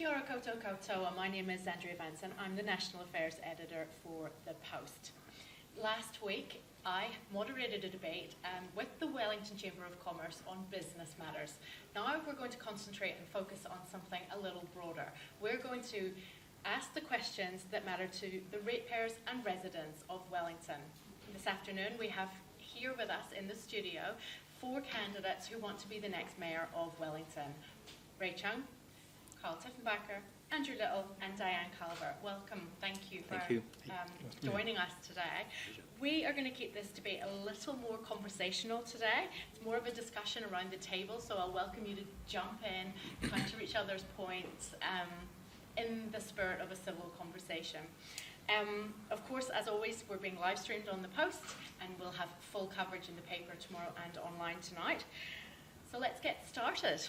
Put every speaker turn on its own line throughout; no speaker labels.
Kia ora koutou koutou. My name is Andrea Vance and I'm the National Affairs Editor for the Post. Last week I moderated a debate with the Wellington Chamber of Commerce on business matters. Now we're going to concentrate and focus on something a little broader. We're going to ask the questions that matter to the ratepayers and residents of Wellington. This afternoon we have here with us in the studio 4 candidates who want to be the next mayor of Wellington. Ray Chung, Karl Tiefenbacher, Andrew Little and Diane Calvert. Welcome. Thank you for joining us today. We are going to keep this debate a little more conversational today. It's more of a discussion around the table, so I'll welcome you to jump in, counter each other's points in the spirit of a civil conversation. Of course, as always, we're being live streamed on the Post and we'll have full coverage in the paper tomorrow and online tonight. So let's get started.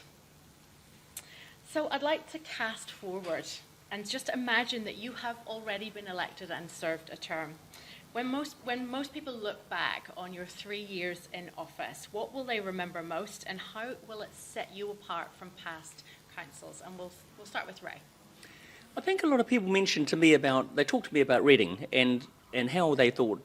So I'd like to cast forward and just imagine that you have already been elected and served a term. When most people look back on your 3 years in office, what will they remember most and how will it set you apart from past councils? And we'll start with Ray.
I think a lot of people they talked to me about Reading and how they thought,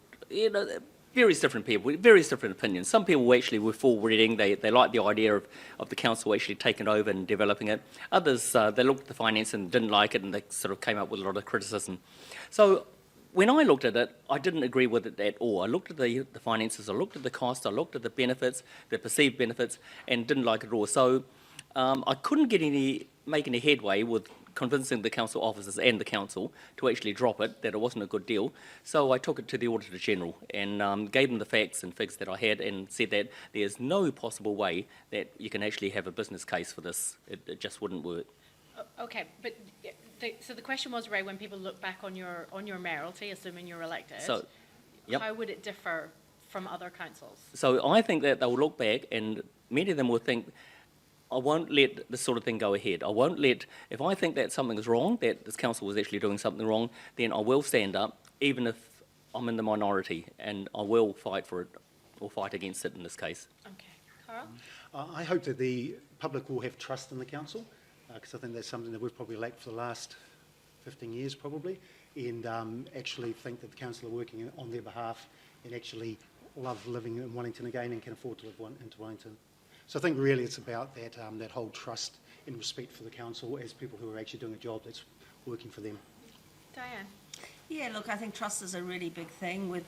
various different people, various different opinions. Some people actually were for Reading, they liked the idea of the council actually taking over and developing it. Others, they looked at the finance and didn't like it and they sort of came up with a lot of criticism. So when I looked at it, I didn't agree with it at all. I looked at the finances, I looked at the cost, I looked at the benefits, the perceived benefits, and didn't like it at all. So I couldn't make any headway with convincing the council officers and the council to actually drop it, that it wasn't a good deal. So I took it to the Auditor General and gave them the facts and figures that I had and said that there's no possible way that you can actually have a business case for this. It just wouldn't work.
Okay, but so the question was, Ray, when people look back on your mayoralty, assuming you're elected, how would it differ from other councils? So
I think that they'll look back and many of them will think, I won't let this sort of thing go ahead. If I think that something is wrong, that this council was actually doing something wrong, then I will stand up, even if I'm in the minority, and I will fight for it, or fight against it in this case. Okay.
Karl?
I hope that the public will have trust in the council, because I think that's something that we've probably lacked for the last 15 years probably, and actually think that the council are working on their behalf and actually love living in Wellington again and can afford to live into Wellington. So I think really it's about that whole trust and respect for the council as people who are actually doing a job that's working for them.
Diane?
Yeah, look, I think trust is a really big thing with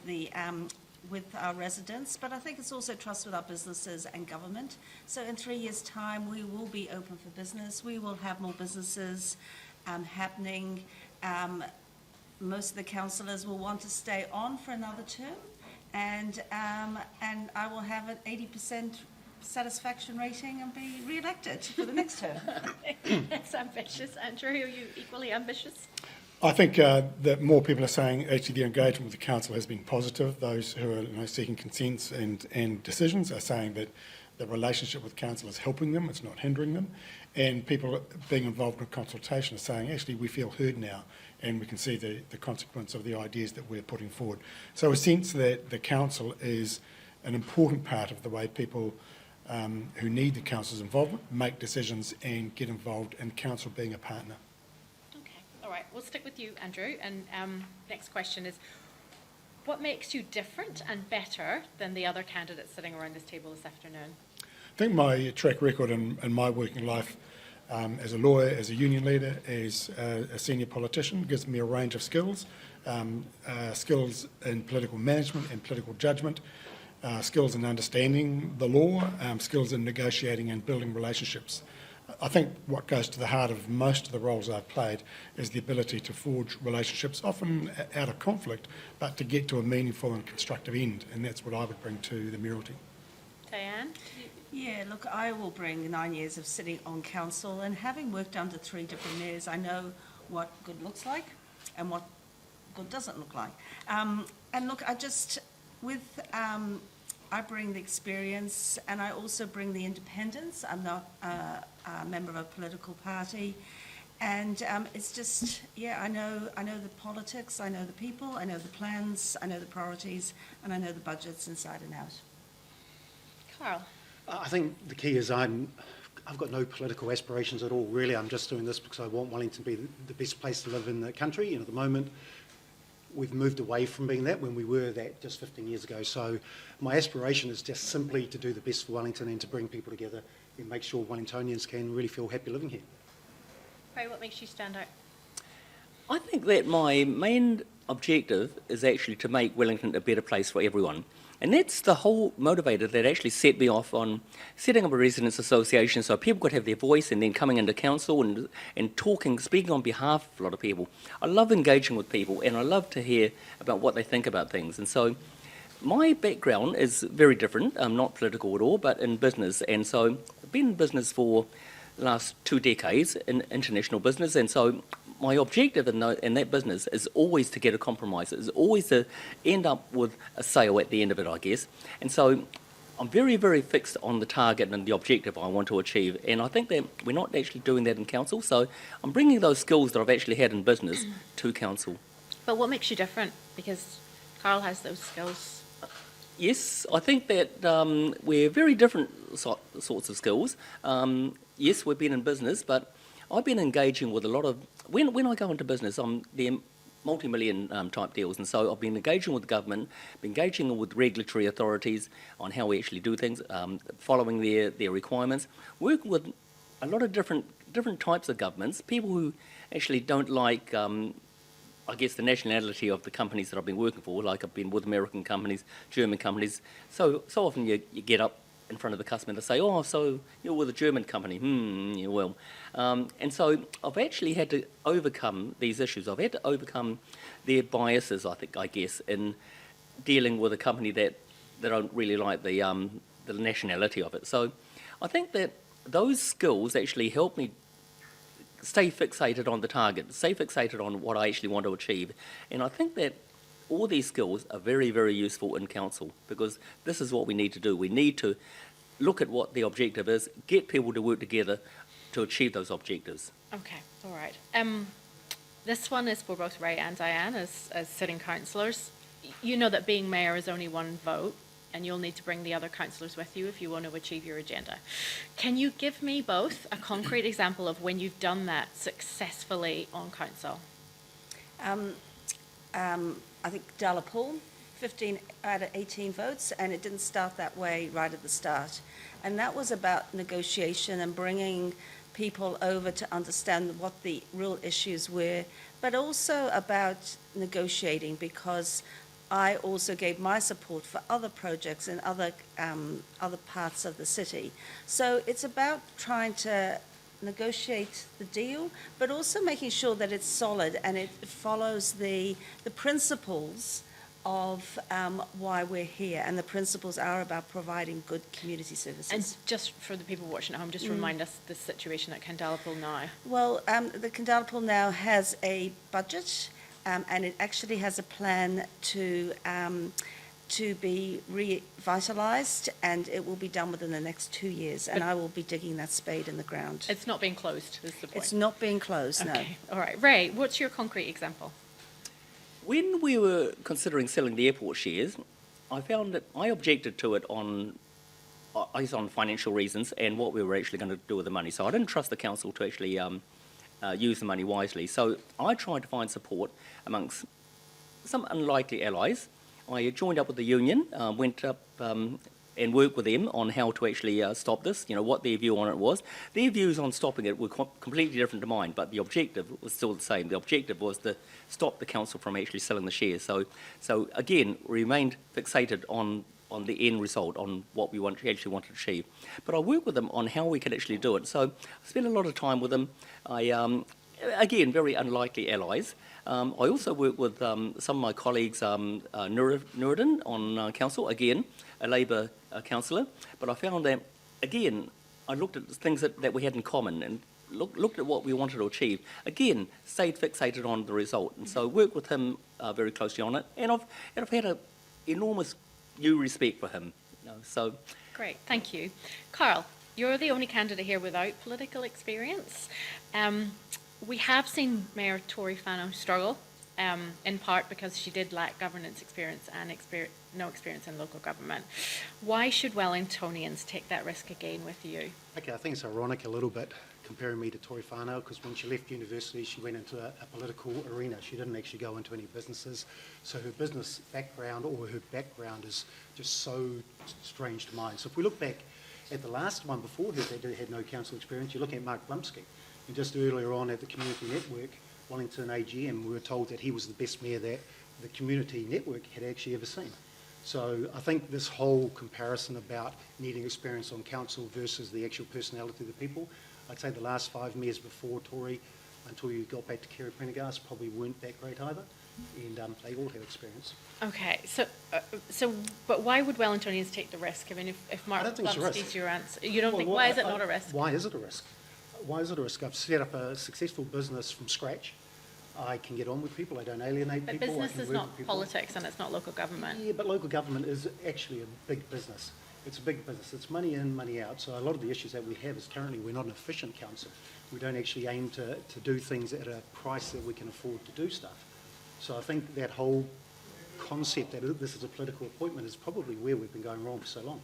our residents, but I think it's also trust with our businesses and government. So in 3 years' time, we will be open for business. We will have more businesses happening. Most of the councillors will want to stay on for another term, and I will have an 80% satisfaction rating and be re-elected for the next term.
That's ambitious. Andrew, are you equally ambitious?
I think that more people are saying actually the engagement with the council has been positive. Those who are seeking consents and decisions are saying that the relationship with council is helping them, it's not hindering them. And people being involved in consultation are saying actually we feel heard now and we can see the consequence of the ideas that we're putting forward. So a sense that the council is an important part of the way people who need the council's involvement, make decisions and get involved in council being a partner.
Okay, all right, we'll stick with you, Andrew. And next question is, what makes you different and better than the other candidates sitting around this table this afternoon?
I think my track record in my working life as a lawyer, as a union leader, as a senior politician gives me a range of skills, skills in political management and political judgment, skills in understanding the law, skills in negotiating and building relationships. I think what goes to the heart of most of the roles I've played is the ability to forge relationships, often out of conflict, but to get to a meaningful and constructive end, and that's what I would bring to the mayoralty.
Diane?
Yeah, look, I will bring 9 years of sitting on council, and having worked under 3 different mayors, I know what good looks like and what good doesn't look like. And look, I bring the experience and I also bring the independence. I'm not a member of a political party. And it's just, yeah, I know the politics, I know the people, I know the plans, I know the priorities, and I know the budgets inside and out.
Karl?
I think the key is I'm I've got no political aspirations at all, really. I'm just doing this because I want Wellington to be the best place to live in the country. And at the moment, we've moved away from being that when we were that just 15 years ago. So my aspiration is just simply to do the best for Wellington and to bring people together and make sure Wellingtonians can really feel happy living here.
Ray, what makes you stand out?
I think that my main objective is actually to make Wellington a better place for everyone. And that's the whole motivator that actually set me off on setting up a residents' association so people could have their voice, and then coming into council and talking, speaking on behalf of a lot of people. I love engaging with people, and I love to hear about what they think about things. And so my background is very different. I'm not political at all, but in business. And so I've been in business for the last 2 decades, in international business. And so my objective in that business is always to get a compromise. It's always to end up with a sale at the end of it, I guess. And so I'm very, very fixed on the target and the objective I want to achieve. And I think that we're not actually doing that in council. So I'm bringing those skills that I've actually had in business to council.
But what makes you different? Because Karl has those skills.
Yes, I think that we're very different sorts of skills. Yes, we've been in business, but I've been engaging with a lot of... When I go into business, they're multi-million type deals, and so I've been engaging with the government, been engaging with regulatory authorities on how we actually do things, following their requirements, working with a lot of different types of governments, people who actually don't like, I guess, the nationality of the companies that I've been working for. Like I've been with American companies, German companies. So often you get up in front of the customer and they say, oh, so you're with a German company. Yeah, well. And so I've actually had to overcome these issues. I've had to overcome their biases, I guess, in dealing with a company that don't really like the nationality of it. So I think that those skills actually help me stay fixated on the target, stay fixated on what I actually want to achieve. And I think that all these skills are very, very useful in council, because this is what we need to do. We need to look at what the objective is, get people to work together to achieve those objectives.
Okay, all right. This one is for both Ray and Diane as sitting councillors. You know that being mayor is only one vote, and you'll need to bring the other councillors with you if you want to achieve your agenda. Can you give me both a concrete example of when you've done that successfully on council?
I think Dalapool, 15 out of 18 votes, and it didn't start that way right at the start. And that was about negotiation and bringing people over to understand what the real issues were, but also about negotiating, because I also gave my support for other projects in other parts of the city. So it's about trying to negotiate the deal, but also making sure that it's solid and it follows the principles of why we're here. And the principles are about providing good community services.
And just for the people watching at home, just remind us the situation at Candalapool now.
Well, the Candalapool now has a budget, and it actually has a plan to be revitalised, and it will be done within the next 2 years, and I will be digging that spade in the ground.
It's not being closed, is the point.
It's not being closed, no.
Okay, all right. Ray, what's your concrete example?
When we were considering selling the airport shares, I found that I objected to it on financial reasons and what we were actually going to do with the money. So I didn't trust the council to actually use the money wisely. So I tried to find support amongst some unlikely allies. I joined up with the union, went up and worked with them on how to actually stop this, what their view on it was. Their views on stopping it were completely different to mine, but the objective was still the same. The objective was to stop the council from actually selling the shares. So again, we remained fixated on the end result, on what we actually wanted to achieve. But I worked with them on how we could actually do it. So I spent a lot of time with them. Again, very unlikely allies. I also worked with some of my colleagues, Nuruddin on council, again, a Labour councillor. But I found that, again, I looked at things that we had in common and looked at what we wanted to achieve. Again, stayed fixated on the result. And so worked with him very closely on it. And I've had an enormous new respect for him. So
Great, thank you. Karl, you're the only candidate here without political experience. We have seen Mayor Tory Fano struggle in part because she did lack governance experience and no experience in local government. Why should Wellingtonians take that risk again with you?
Okay, I think it's ironic a little bit comparing me to Tori Whanau, because when she left university, she went into a political arena. She didn't actually go into any businesses. So her business background or her background is just so strange to mine. So if we look back at the last one before her that had no council experience, you're looking at Mark Blumsky. And just earlier on at the Community Network, Wellington AGM, we were told that he was the best mayor that the Community Network had actually ever seen. So I think this whole comparison about needing experience on council versus the actual personality of the people, I'd say the last 5 mayors before Tory, until you got back to Kerry Prendergast, probably weren't that great either, and they all have experience.
Okay, but why would Wellingtonians take the risk? I mean, if Mark Blumsky's your answer, you don't think, why is it not a risk?
Why is it a risk? Why is it a risk? I've set up a successful business from scratch. I can get on with people. I don't alienate people.
But business is not politics and it's not local government.
Yeah, but local government is actually a big business. It's a big business. It's money in, money out. So a lot of the issues that we have is currently we're not an efficient council. We don't actually aim to do things at a price that we can afford to do stuff. So I think that whole concept that this is a political appointment is probably where we've been going wrong for so long.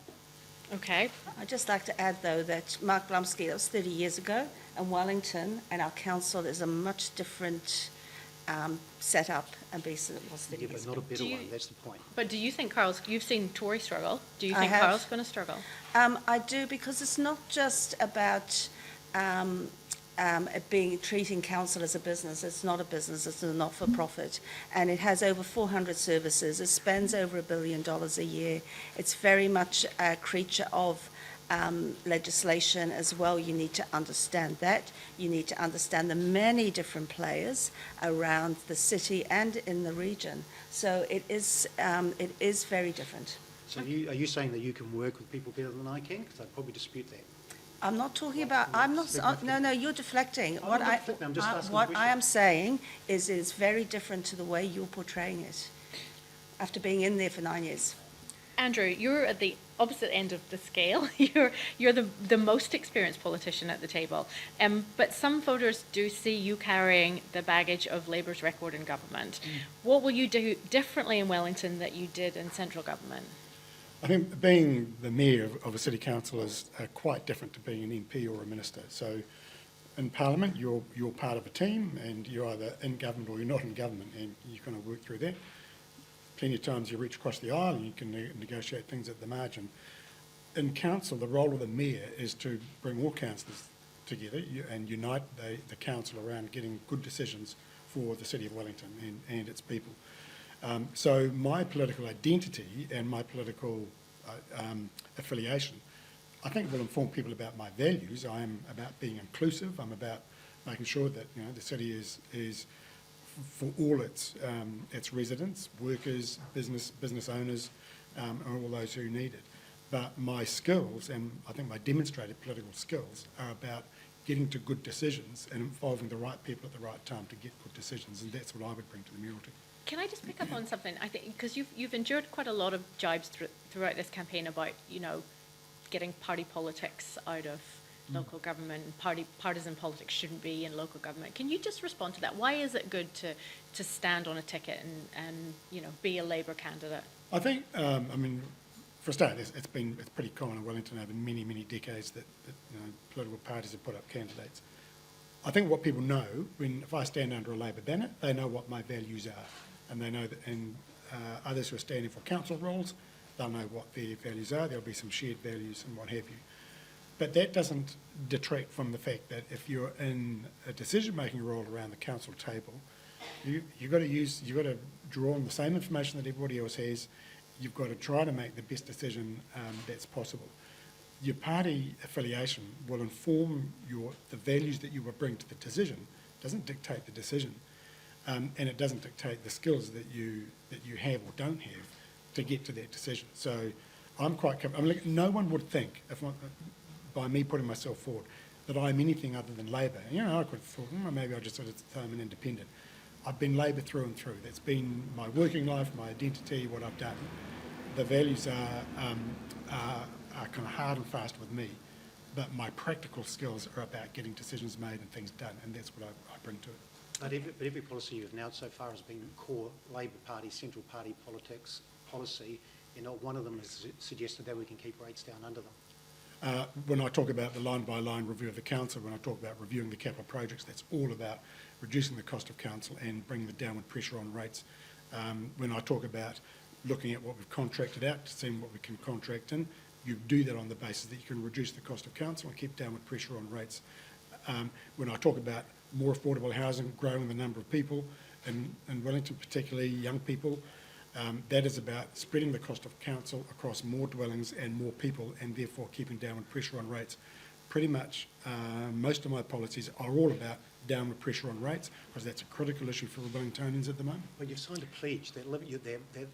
Okay.
I'd just like to add, though, that Mark Blumsky, that was 30 years ago, and Wellington and our council is a much different setup and base than it was 30
Yeah,
years
but
ago.
not a better one. That's the point.
But do you think you've seen Tory struggle. Do you
I
think
have.
Karl's going to struggle?
I do, because it's not just about treating council as a business. It's not a business, it's a not-for-profit. And it has over 400 services. It spends over $1 billion a year. It's very much a creature of legislation as well. You need to understand that. You need to understand the many different players around the city and in the region. So it is very different.
So are you saying that you can work with people better than I can? Because I'd probably dispute that.
I'm not talking about, no, you're deflecting.
I'm not deflecting, I'm just asking a
What
question.
I am saying is it's very different to the way you're portraying it after being in there for 9 years.
Andrew, you're at the opposite end of the scale. You're the most experienced politician at the table. But some voters do see you carrying the baggage of Labour's record in government. What will you do differently in Wellington that you did in central government?
I think being the mayor of a city council is quite different to being an MP or a minister. So in Parliament, you're part of a team, and you're either in government or you're not in government, and you kind of work through that. Plenty of times you reach across the aisle and you can negotiate things at the margin. In council, the role of the mayor is to bring all councillors together and unite the council around getting good decisions for the city of Wellington and its people. So my political identity and my political affiliation, I think, will inform people about my values. I am about being inclusive. I'm about making sure that the city is for all its residents, workers, business owners, and all those who need it. But my skills, and I think my demonstrated political skills, are about getting to good decisions and involving the right people at the right time to get good decisions, and that's what I would bring to the mayoralty.
Can I just pick up on something? I think because you've endured quite a lot of jibes throughout this campaign about getting party politics out of local government. Partisan politics shouldn't be in local government. Can you just respond to that? Why is it good to stand on a ticket and be a Labour candidate?
I think for a start, it's pretty common in Wellington over many decades that political parties have put up candidates. I think what people know if I stand under a Labour banner, they know what my values are, and they know that. And others who are standing for council roles, they'll know what their values are. There'll be some shared values and what have you. But that doesn't detract from the fact that if you're in a decision-making role around the council table, you've got to draw on the same information that everybody else has. You've got to try to make the best decision that's possible. Your party affiliation will inform the values that you will bring to the decision. It doesn't dictate the decision, and it doesn't dictate the skills that you have or don't have to get to that decision. So I'm quite confident. No one would think, by me putting myself forward, that I'm anything other than Labour. I could have thought, maybe I just sort of say I'm an independent. I've been Labour through and through. That's been my working life, my identity, what I've done. The values are kind of hard and fast with me, but my practical skills are about getting decisions made and things done, and that's what I bring to it.
But every policy you've announced so far has been core Labor Party, Central Party politics policy, and not one of them has suggested that we can keep rates down under them.
When I talk about the line-by-line review of the council, when I talk about reviewing the capital projects, that's all about reducing the cost of council and bringing the downward pressure on rates. When I talk about looking at what we've contracted out, seeing what we can contract in, you do that on the basis that you can reduce the cost of council and keep downward pressure on rates. When I talk about more affordable housing, growing the number of people in Wellington, particularly young people, that is about spreading the cost of council across more dwellings and more people, and therefore keeping downward pressure on rates. Pretty much most of my policies are all about downward pressure on rates, because that's a critical issue for the Wellingtonians at the moment.
But you've signed a pledge that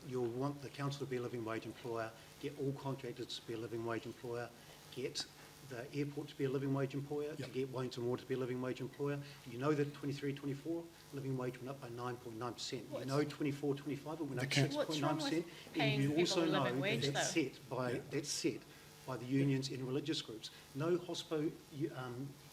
you'll want the council to be a living wage employer, get all contractors to be a living wage employer, get the airport to be a living wage employer,
Yep.
to get Wellington Water to be a living wage employer. You know that 23-24 living wage went up by 9.9%. You know 24-25 it went up 6.9%.
What's wrong with paying
And you
people
also
a
know
living wage,
that that's
though?
set by the unions and religious groups. No hospo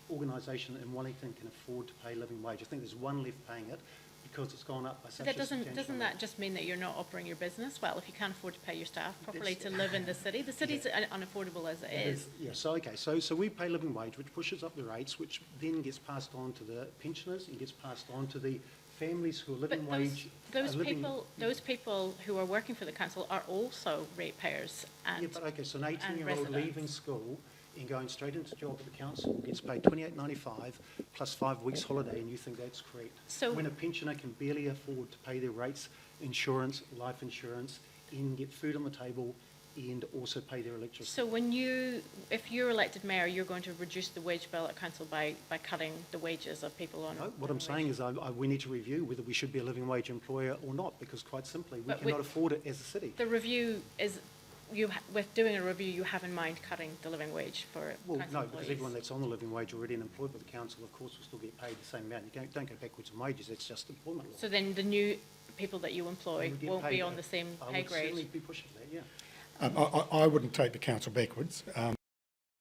organisation in Wellington can afford to pay living wage. I think there's one left paying it because it's gone up by such
But
a
that
substantial
doesn't
amount.
that just mean that you're not operating your business well if you can't afford to pay your staff properly
That's-
to live in the city? The city's unaffordable as it is.
Yeah, so we pay living wage, which pushes up the rates, which then gets passed on to the pensioners and gets passed on to the families who are living
But
wage.
those people who are working for the council are also ratepayers and
Yeah, but okay, so an 18-year-old
residents.
leaving school and going straight into a job at the council gets paid $28.95 plus 5 weeks holiday, and you think that's correct?
So-
when a pensioner can barely afford to pay their rates, insurance, life insurance, and get food on the table, and also pay their electricity.
So if you're elected mayor, you're going to reduce the wage bill at council by cutting the wages of people on.
No, what I'm saying is we need to review whether we should be a living wage employer or not, because quite simply, we
But
cannot afford it as a city.
The review is, with doing a review, you have in mind cutting the living wage for
Well,
council
no,
employees.
because everyone that's on the living wage already and employed by the council, of course, will still get paid the same amount. You don't go backwards in wages, that's just employment law.
So then the new people that you employ
Would get
won't be
paid,
on the same
I
pay
would certainly
grade.
be pushing that, yeah.
I wouldn't take the council backwards.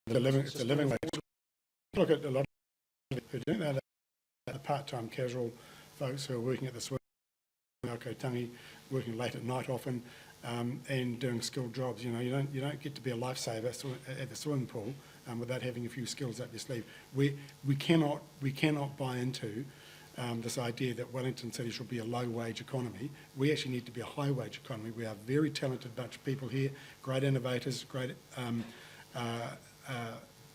The living wage. Look at a lot of people who do that. The part-time casual folks who are working at the swim, Tangi, working late at night often, and doing skilled jobs. You know, you don't get to be a lifesaver at the swimming pool without having a few skills up your sleeve. We cannot buy into this idea that Wellington City should be a low-wage economy. We actually need to be a high-wage economy. We are a very talented bunch of people here, great innovators, great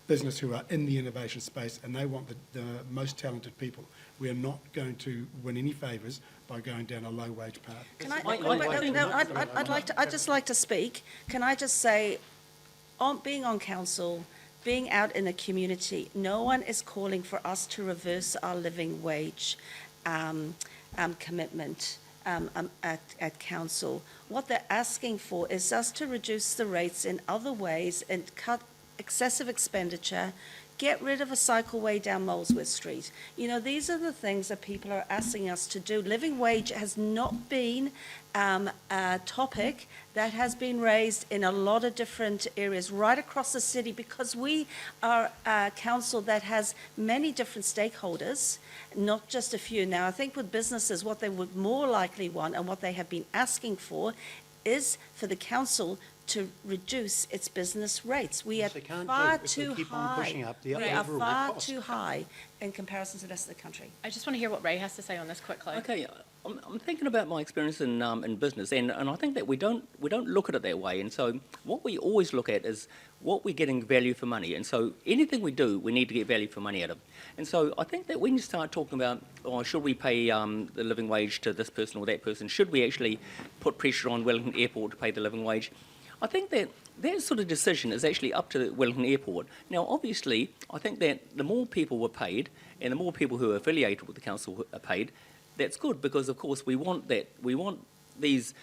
business who are in the innovation space, and they want the most talented people. We are not going to win any favours by going down a low-wage path.
Can I,
I-
I'd just like to speak. Can I just say, being on council, being out in the community, no one is calling for us to reverse our living wage commitment at council. What they're asking for is us to reduce the rates in other ways and cut excessive expenditure, get rid of a cycleway down Molesworth Street. You know, these are the things that people are asking us to do. Living wage has not been a topic that has been raised in a lot of different areas right across the city, because we are a council that has many different stakeholders, not just a few. Now, I think with businesses, what they would more likely want and what they have been asking for is for the council to reduce its business rates. We are
Yes, they can't
far
do if they
too
keep on
high.
pushing up the
We are
overall
far
cost.
too high in comparison to the rest of the country.
I just want to hear what Ray has to say on this quickly.
Okay, I'm thinking about my experience in business, and I think that we don't look at it that way. And so what we always look at is what we're getting value for money. And so anything we do, we need to get value for money out of. And so I think that when you start talking about, should we pay the living wage to this person or that person, should we actually put pressure on Wellington Airport to pay the living wage, I think that sort of decision is actually up to the Wellington Airport. Now, obviously, I think that the more people were paid and the more people who are affiliated with the council are paid, that's good, because, of course, we want these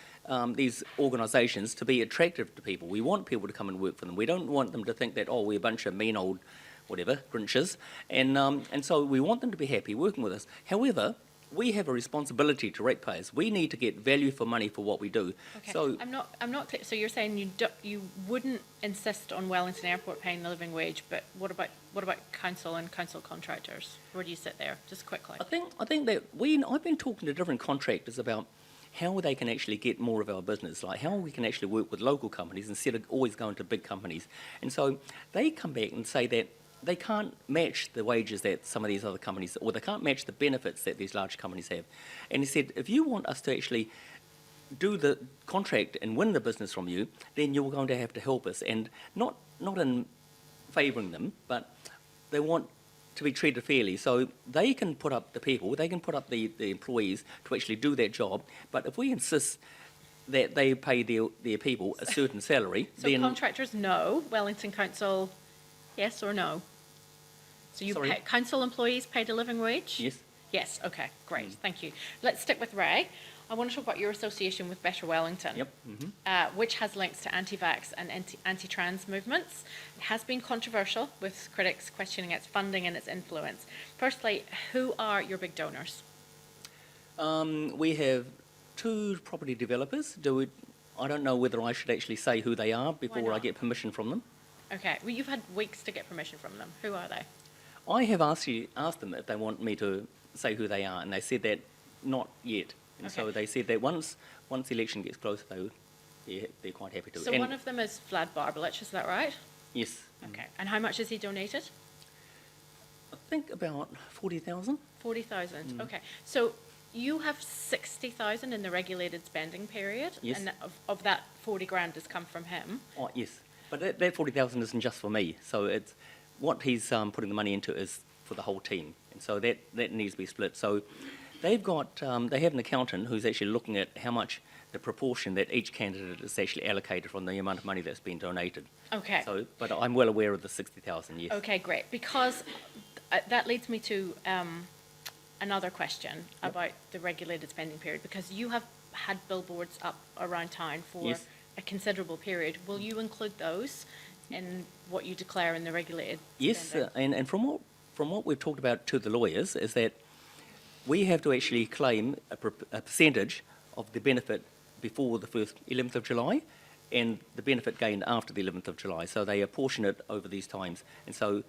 organisations to be attractive to people. We want people to come and work for them. We don't want them to think that, we're a bunch of mean old whatever, Grinches, and so we want them to be happy working with us. However, we have a responsibility to ratepayers. We need to get value for money for what we do.
Okay.
So
I'm not clear. So you're saying you wouldn't insist on Wellington Airport paying the living wage, but what about council and council contractors? Where do you sit there? Just quickly.
I think that I've been talking to different contractors about how they can actually get more of our business, like how we can actually work with local companies instead of always going to big companies. And so they come back and say that they can't match the wages that some of these other companies, or they can't match the benefits that these large companies have. And he said, if you want us to actually do the contract and win the business from you, then you're going to have to help us. And not in favouring them, but they want to be treated fairly. So they can put up the people, they can put up the employees to actually do that job. But if we insist that they pay their people a certain salary,
So
then...
contractors, no. Wellington Council, yes or no? So
Sorry?
council employees paid a living wage?
Yes.
Yes, okay, great, thank you. Let's stick with Ray. I want to talk about your association with Better Wellington.
Yep.
Which has links to anti-vax and anti-trans movements. It has been controversial, with critics questioning its funding and its influence. Firstly, who are your big donors?
We have 2 property developers. I don't know whether I should actually say who they are before I
not?
get permission from them.
Okay, well, you've had weeks to get permission from them. Who are they?
I have asked them if they want me to say who they are, and they said that not yet. And so
Okay.
they said that once the election gets closer, they're quite happy to.
So
And
one of them is Vlad Barbalich, is that right?
yes.
Okay, and how much has he donated?
I think about 40,000.
40,000, okay. So you have 60,000 in the regulated spending period?
Yes.
And of that, 40 grand has come from him?
Oh, yes. But that 40,000 isn't just for me. So it's what he's putting the money into is for the whole team. And so that needs to be split. So they've got, they have an accountant who's actually looking at how much the proportion that each candidate is actually allocated from the amount of money that's been donated.
Okay.
So, but I'm well aware of the 60,000, yes.
Okay, great. Because that leads me to another question about the regulated spending period, because you have had billboards up around town for
Yes.
a considerable period. Will you include those in what you declare in the regulated
Yes,
spending?
and from what we've talked about to the lawyers is that we have to actually claim a percentage of the benefit before the 11th of July and the benefit gained after the 11th of July. So they apportion it over these times. And so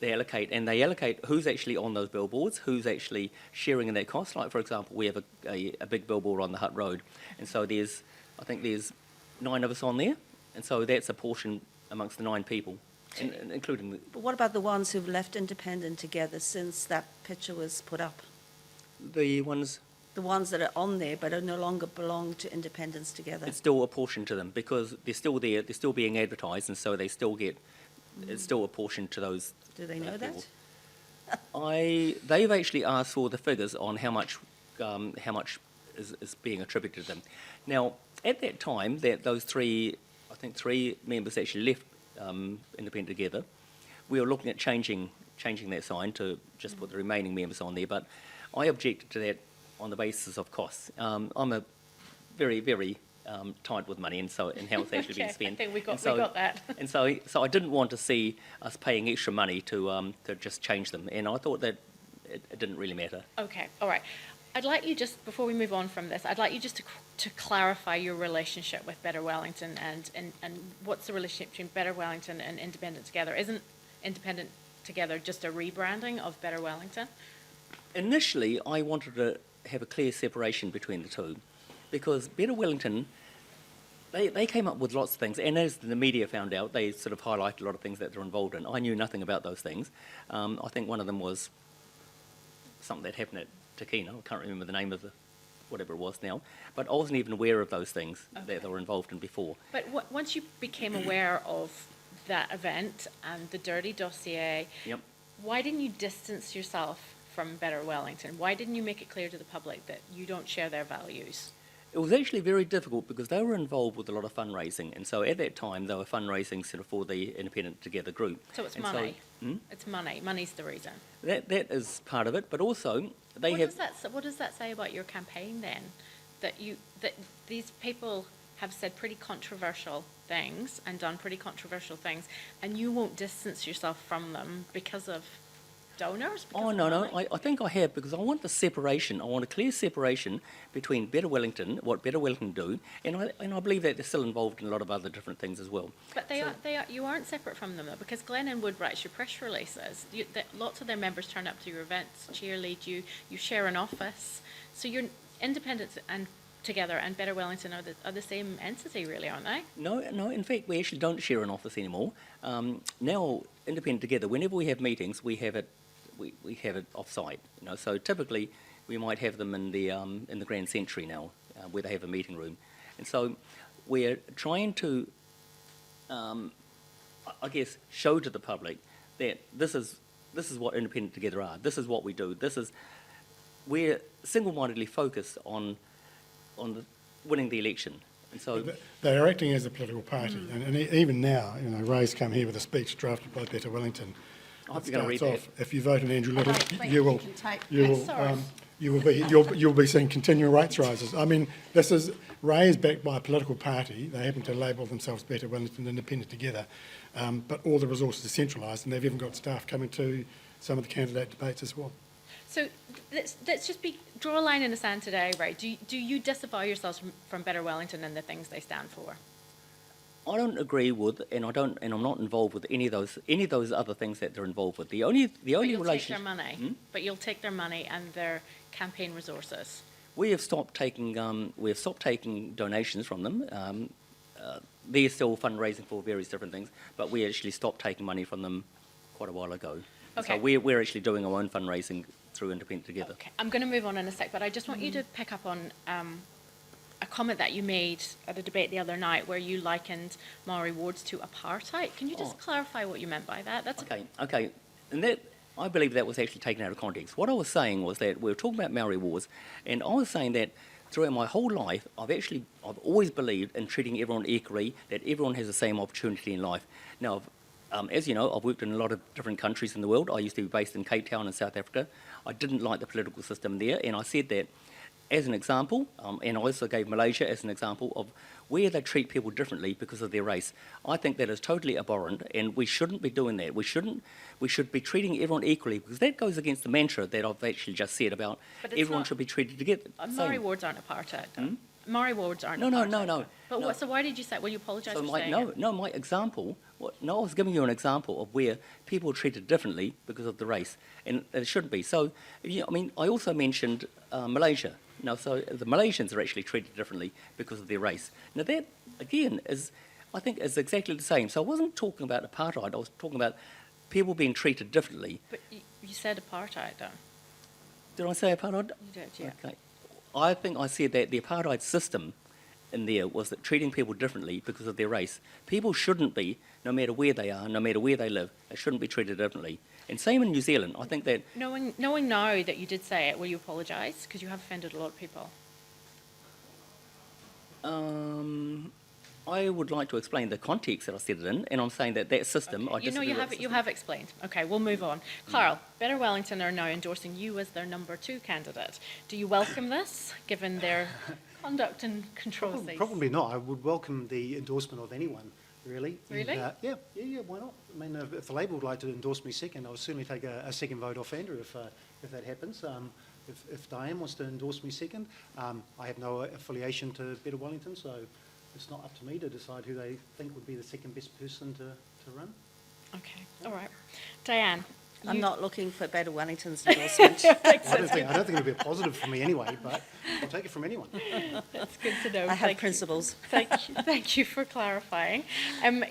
they allocate who's actually on those billboards, who's actually sharing in that cost. Like, for example, we have a big billboard on the Hutt Road. And so I think there's 9 of us on there. And so that's a portion amongst the 9 people, including the...
But what about the ones who've left Independent together since that picture was put up?
The ones,
The ones that are on there but are no longer belong to Independence together?
it's still a portion to them because they're still there, they're still being advertised, and so they still get, it's still a portion to those.
Do they know
people.
that?
They've actually asked for the figures on how much is being attributed to them. Now, at that time, that those 3 members actually left Independent together, we were looking at changing that sign to just put the remaining members on there, but I objected to that on the basis of costs. I'm a very, very tight with money and how it's actually being
Okay,
spent.
I think we got that.
And so I didn't want to see us paying extra money to just change them, and I thought that it didn't really matter.
Okay, all right. I'd like you just, before we move on from this, I'd like you just to clarify your relationship with Better Wellington and what's the relationship between Better Wellington and Independent together? Isn't Independent together just a rebranding of Better Wellington?
Initially, I wanted to have a clear separation between the two because Better Wellington, they came up with lots of things, and as the media found out, they sort of highlighted a lot of things that they're involved in. I knew nothing about those things. I think one of them was something that happened at Takina. I can't remember the name of whatever it was now, but I wasn't even aware of those things that they were involved in before.
But once you became aware of that event and the dirty dossier,
Yep.
why didn't you distance yourself from Better Wellington? Why didn't you make it clear to the public that you don't share their values?
It was actually very difficult because they were involved with a lot of fundraising, and so at that time they were fundraising sort of for the Independent Together group.
So it's
And
money.
Hmm?
It's money. Money's the reason.
That is part of it, but also they
What
have...
what does that say about your campaign then? That these people have said pretty controversial things and done pretty controversial things, and you won't distance yourself from them because of donors?
Oh, no, I think I have, because I want the separation. I want a clear separation between Better Wellington, what Better Wellington do, and I believe that they're still involved in a lot of other different things as well.
But you aren't separate from them, though, because Glen and Wood writes your press releases. Lots of their members turn up to your events, cheerlead you, you share an office. So you're independent and together and Better Wellington are the same entity, really, aren't they?
No, in fact, we actually don't share an office anymore. Now, independent together, whenever we have meetings, we have it off-site. So typically we might have them in the Grand Century now, where they have a meeting room, and so we're trying to, I guess, show to the public that this is what independent together are. This is what we do. We're single-mindedly focused on winning the election. And so
They are acting as a political party, and even now, Ray's come here with a speech drafted by Better Wellington.
I hope you're going to read that.
If you vote in Andrew Little,
Sorry.
you'll be seeing continual rates rises. I mean, Ray is backed by a political party. They happen to label themselves Better Wellington Independent Together, but all the resources are centralised, and they've even got staff coming to some of the candidate debates as well.
So let's just draw a line in the sand today, right? Do you disavow yourselves from Better Wellington and the things they stand for?
I don't agree with, and I'm not involved with any of those other things that they're involved with. The only
But you'll take
relation.
their money. But you'll take their money and their campaign resources.
We have stopped taking donations from them. They're still fundraising for various different things, but we actually stopped taking money from them quite a while ago.
Okay.
So we're actually doing our own fundraising through Independent Together.
Okay, I'm going to move on in a sec, but I just want you to pick up on a comment that you made at a debate the other night where you likened Maori wards to apartheid. Can you just clarify what you meant by that? That's
Okay. And that, I believe that was actually taken out of context. What I was saying was that we were talking about Maori wars, and I was saying that throughout my whole life, I've always believed in treating everyone equally, that everyone has the same opportunity in life. Now, as you know, I've worked in a lot of different countries in the world. I used to be based in Cape Town in South Africa. I didn't like the political system there, and I said that as an example, and I also gave Malaysia as an example of where they treat people differently because of their race. I think that is totally abhorrent, and we shouldn't be doing that. We should be treating everyone equally, because that goes against the mantra that I've actually just said about everyone should be treated together.
Maori wards aren't apartheid, though. Maori wards aren't
No.
apartheid. But so why did you say, will you apologise for saying it?
My example, I was giving you an example of where people are treated differently because of the race, and it shouldn't be. So, I also mentioned Malaysia. Now, so the Malaysians are actually treated differently because of their race. Now, that, again, I think is exactly the same. So I wasn't talking about apartheid, I was talking about people being treated differently.
But you said apartheid, though.
Did I say apartheid?
You did, yeah.
Okay. I think I said that the apartheid system in there was that treating people differently because of their race. People shouldn't be, no matter where they are, no matter where they live, they shouldn't be treated differently. And same in New Zealand. I think that...
Knowing now that you did say it, will you apologise? Because you have offended a lot of people.
I would like to explain the context that I said it in, and I'm saying that system, I disagree with that system.
You have explained. Okay, we'll move on. Karl, Better Wellington are now endorsing you as their number 2 candidate. Do you welcome this, given their conduct and controversies?
Probably not. I would welcome the endorsement of anyone, really.
Really?
And, yeah, why not? I mean, if the Labour would like to endorse me second, I'll certainly take a second vote off Andrew if that happens. If Diane wants to endorse me second, I have no affiliation to Better Wellington, so it's not up to me to decide who they think would be the second best person to run.
Okay, all right. Diane.
I'm not looking for Better Wellington's endorsement.
I don't think it'll be a positive for me anyway, but I'll take it from anyone.
That's good to know.
I have principles.
Thank you for clarifying.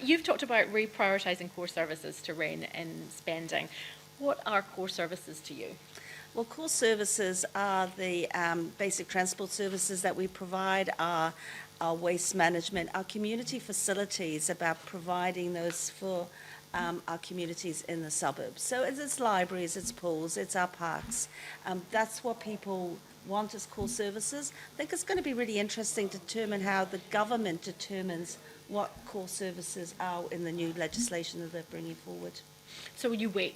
You've talked about reprioritising core services to rein in spending. What are core services to you?
Well, core services are the basic transport services that we provide, our waste management, our community facilities, about providing those for our communities in the suburbs. So it's libraries, it's pools, it's our parks. That's what people want as core services. I think it's going to be really interesting to determine how the government determines what core services are in the new legislation that they're bringing forward.
So will you wait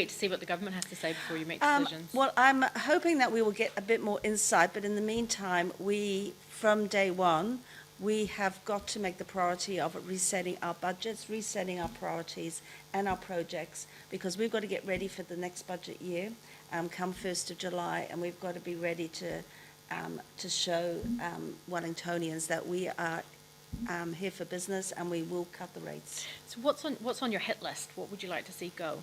to see what the government has to say before you make decisions?
Well, I'm hoping that we will get a bit more insight, but in the meantime, from day one, we have got to make the priority of resetting our budgets, resetting our priorities and our projects, because we've got to get ready for the next budget year, come 1st of July, and we've got to be ready to show Wellingtonians that we are here for business and we will cut the rates.
So what's on your hit list? What would you like to see go?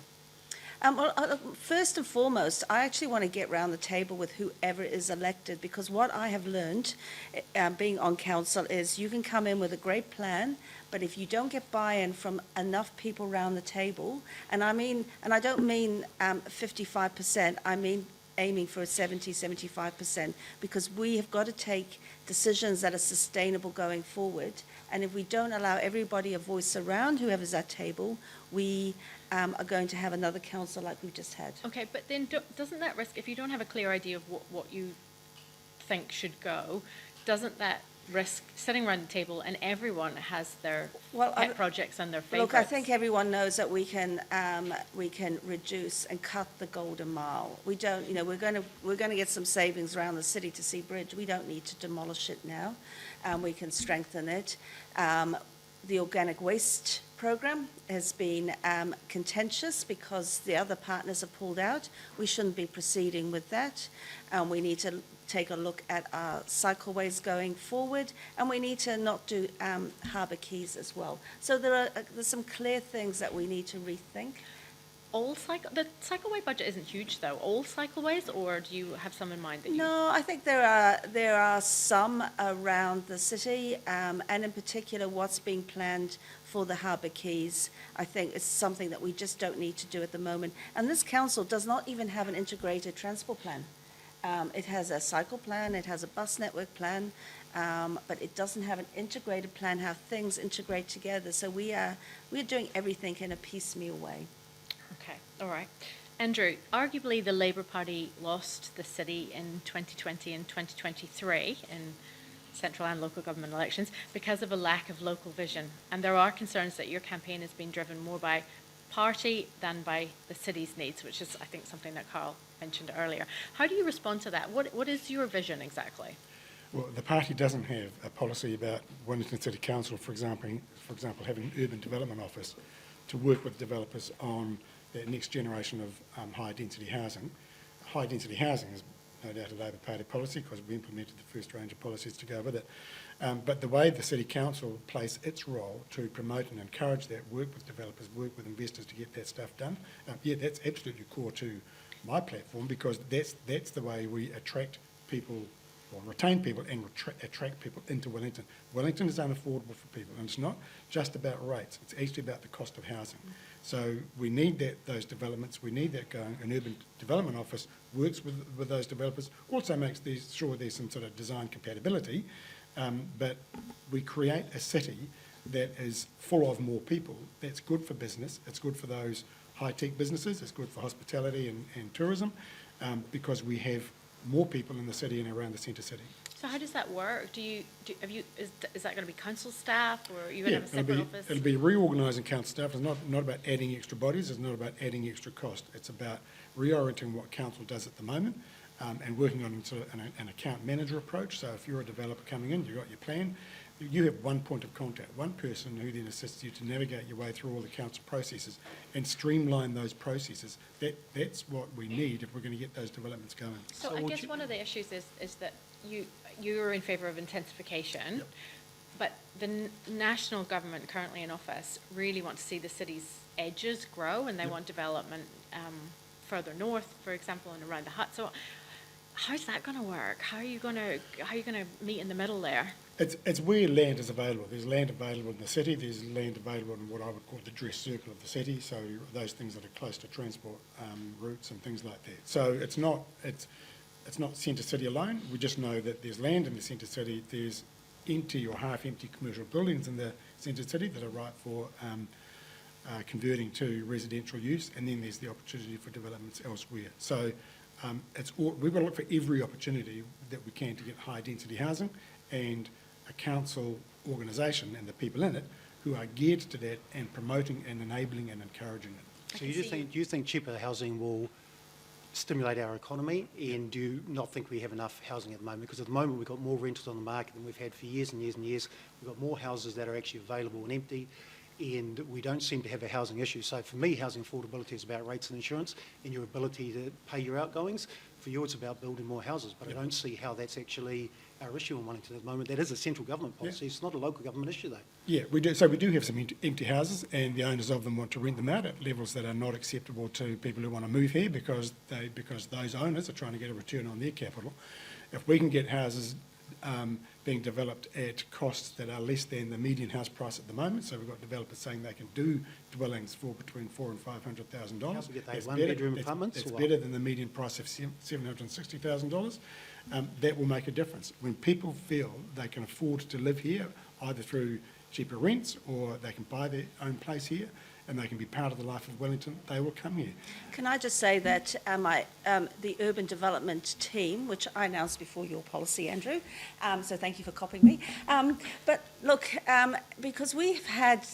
First and foremost, I actually want to get round the table with whoever is elected, because what I have learned being on council is you can come in with a great plan, but if you don't get buy-in from enough people round the table, and I don't mean 55%, I mean aiming for a 70-75%, because we have got to take decisions that are sustainable going forward. And if we don't allow everybody a voice around whoever's at table, we are going to have another council like we've just had.
Okay, but then doesn't that risk, if you don't have a clear idea of what you think should go, doesn't that risk sitting around the table and everyone has their pet projects and their favourites?
Look, I think everyone knows that we can reduce and cut the Golden Mile. We don't, we're going to get some savings around the city to Sea Bridge. We don't need to demolish it now. We can strengthen it. The organic waste program has been contentious because the other partners have pulled out. We shouldn't be proceeding with that. We need to take a look at our cycleways going forward, and we need to not do harbour quays as well. So there's some clear things that we need to rethink.
The cycleway budget isn't huge though. All cycleways, or do you have some in mind that
No, I think there are some around the city, and in particular what's being planned for the harbour quays. I think it's something that we just don't need to do at the moment. And this council does not even have an integrated transport plan. It has a cycle plan, it has a bus network plan, but it doesn't have an integrated plan how things integrate together. So we're doing everything in a piecemeal way.
Okay, all right. Andrew, arguably the Labour Party lost the city in 2020 and 2023 in central and local government elections because of a lack of local vision. And there are concerns that your campaign has been driven more by party than by the city's needs, which is, I think, something that Karl mentioned earlier. How do you respond to that? What is your vision exactly?
Well, the party doesn't have a policy about Wellington City Council, for example, having an urban development office to work with developers on the next generation of high-density housing. High-density housing is no doubt a Labour Party policy because we implemented the first range of policies to go with it. But the way the City Council plays its role to promote and encourage that, work with developers, work with investors to get that stuff done, that's absolutely core to my platform, because that's the way we attract people, or retain people and attract people into Wellington. Wellington is unaffordable for people, and it's not just about rates, it's actually about the cost of housing. So we need those developments, we need that going. An urban development office works with those developers, also makes sure there's some sort of design compatibility, but we create a city that is full of more people. That's good for business, it's good for those high-tech businesses, it's good for hospitality and tourism, because we have more people in the city and around the centre city.
So how does that work? Is that going to be council staff, or are you going to have a separate office?
It'll be reorganising council staff. It's not about adding extra bodies, it's not about adding extra cost. It's about reorienting what council does at the moment, and working on sort of an account manager approach. So if you're a developer coming in, you've got your plan, you have one point of contact, one person who then assists you to navigate your way through all the council processes and streamline those processes. That's what we need if we're going to get those developments going.
So I guess one of the issues is that you're in favour of intensification,
yep.
But the national government currently in office really want to see the city's edges grow, and they
yep.
want development further north, for example, and around the hut. So how's that going to work? How are you going to meet in the middle there?
It's where land is available. There's land available in the city. There's land available in what I would call the dress circle of the city. So those things that are close to transport routes and things like that. So it's not centre city alone. We just know that there's land in the centre city. There's empty or half-empty commercial buildings in the centre city that are ripe for converting to residential use, and then there's the opportunity for developments elsewhere. So we've got to look for every opportunity that we can to get high-density housing, and a council organisation and the people in it who are geared to that and promoting and enabling and encouraging it.
So do you think cheaper housing will stimulate our economy, and do you not think we have enough housing at the moment? Because at the moment we've got more rentals on the market than we've had for years and years and years. We've got more houses that are actually available and empty, and we don't seem to have a housing issue. So for me, housing affordability is about rates and insurance and your ability to pay your outgoings. For you, it's about building more houses, but I don't see how that's actually our issue in Wellington at the moment. That is a central government policy. It's not a local government issue, though.
Yeah, we do. So we do have some empty houses, and the owners of them want to rent them out at levels that are not acceptable to people who want to move here because those owners are trying to get a return on their capital. If we can get houses being developed at costs that are less than the median house price at the moment, so we've got developers saying they can do dwellings for between $400,000 and $500,000.
How do we get those one-bedroom apartments?
That's better than the median price of $760,000. That will make a difference. When people feel they can afford to live here, either through cheaper rents or they can buy their own place here and they can be part of the life of Wellington, they will come here.
Can I just say that the urban development team, which I announced before your policy, Andrew, so thank you for copying me. But look, because we've had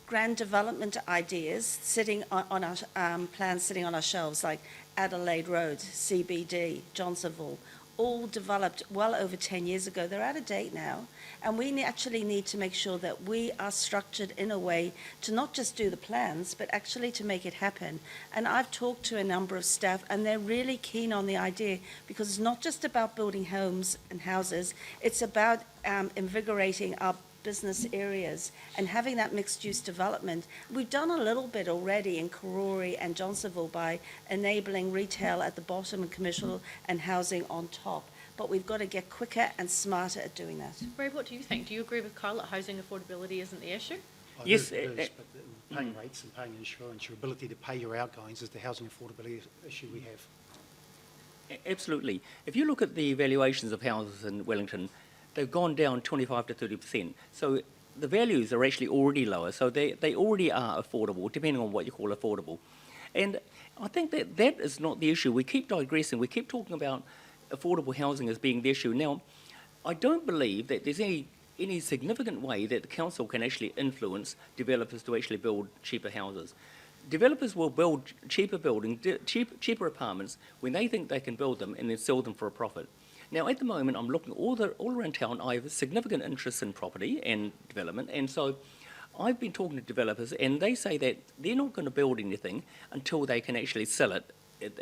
grand development ideas sitting on our plans sitting on our shelves, like Adelaide Road, CBD, Johnsonville, all developed well over 10 years ago. They're out of date now, and we actually need to make sure that we are structured in a way to not just do the plans, but actually to make it happen. And I've talked to a number of staff, and they're really keen on the idea, because it's not just about building homes and houses, it's about invigorating our business areas and having that mixed-use development. We've done a little bit already in Karori and Johnsonville by enabling retail at the bottom and commercial and housing on top. But we've got to get quicker and smarter at doing that.
Ray, what do you think? Do you agree with Karl that housing affordability isn't the issue?
Yes,
It is, but paying rates and paying insurance, your ability to pay your outgoings is the housing affordability issue we have.
Absolutely. If you look at the valuations of houses in Wellington, they've gone down 25 to 30%. So the values are actually already lower. So they already are affordable, depending on what you call affordable. And I think that is not the issue. We keep digressing. We keep talking about affordable housing as being the issue. Now, I don't believe that there's any significant way that the council can actually influence developers to actually build cheaper houses. Developers will build cheaper cheaper apartments when they think they can build them and then sell them for a profit. Now, at the moment, I'm looking all around town. I have a significant interest in property and development, and so I've been talking to developers, and they say that they're not going to build anything until they can actually sell it.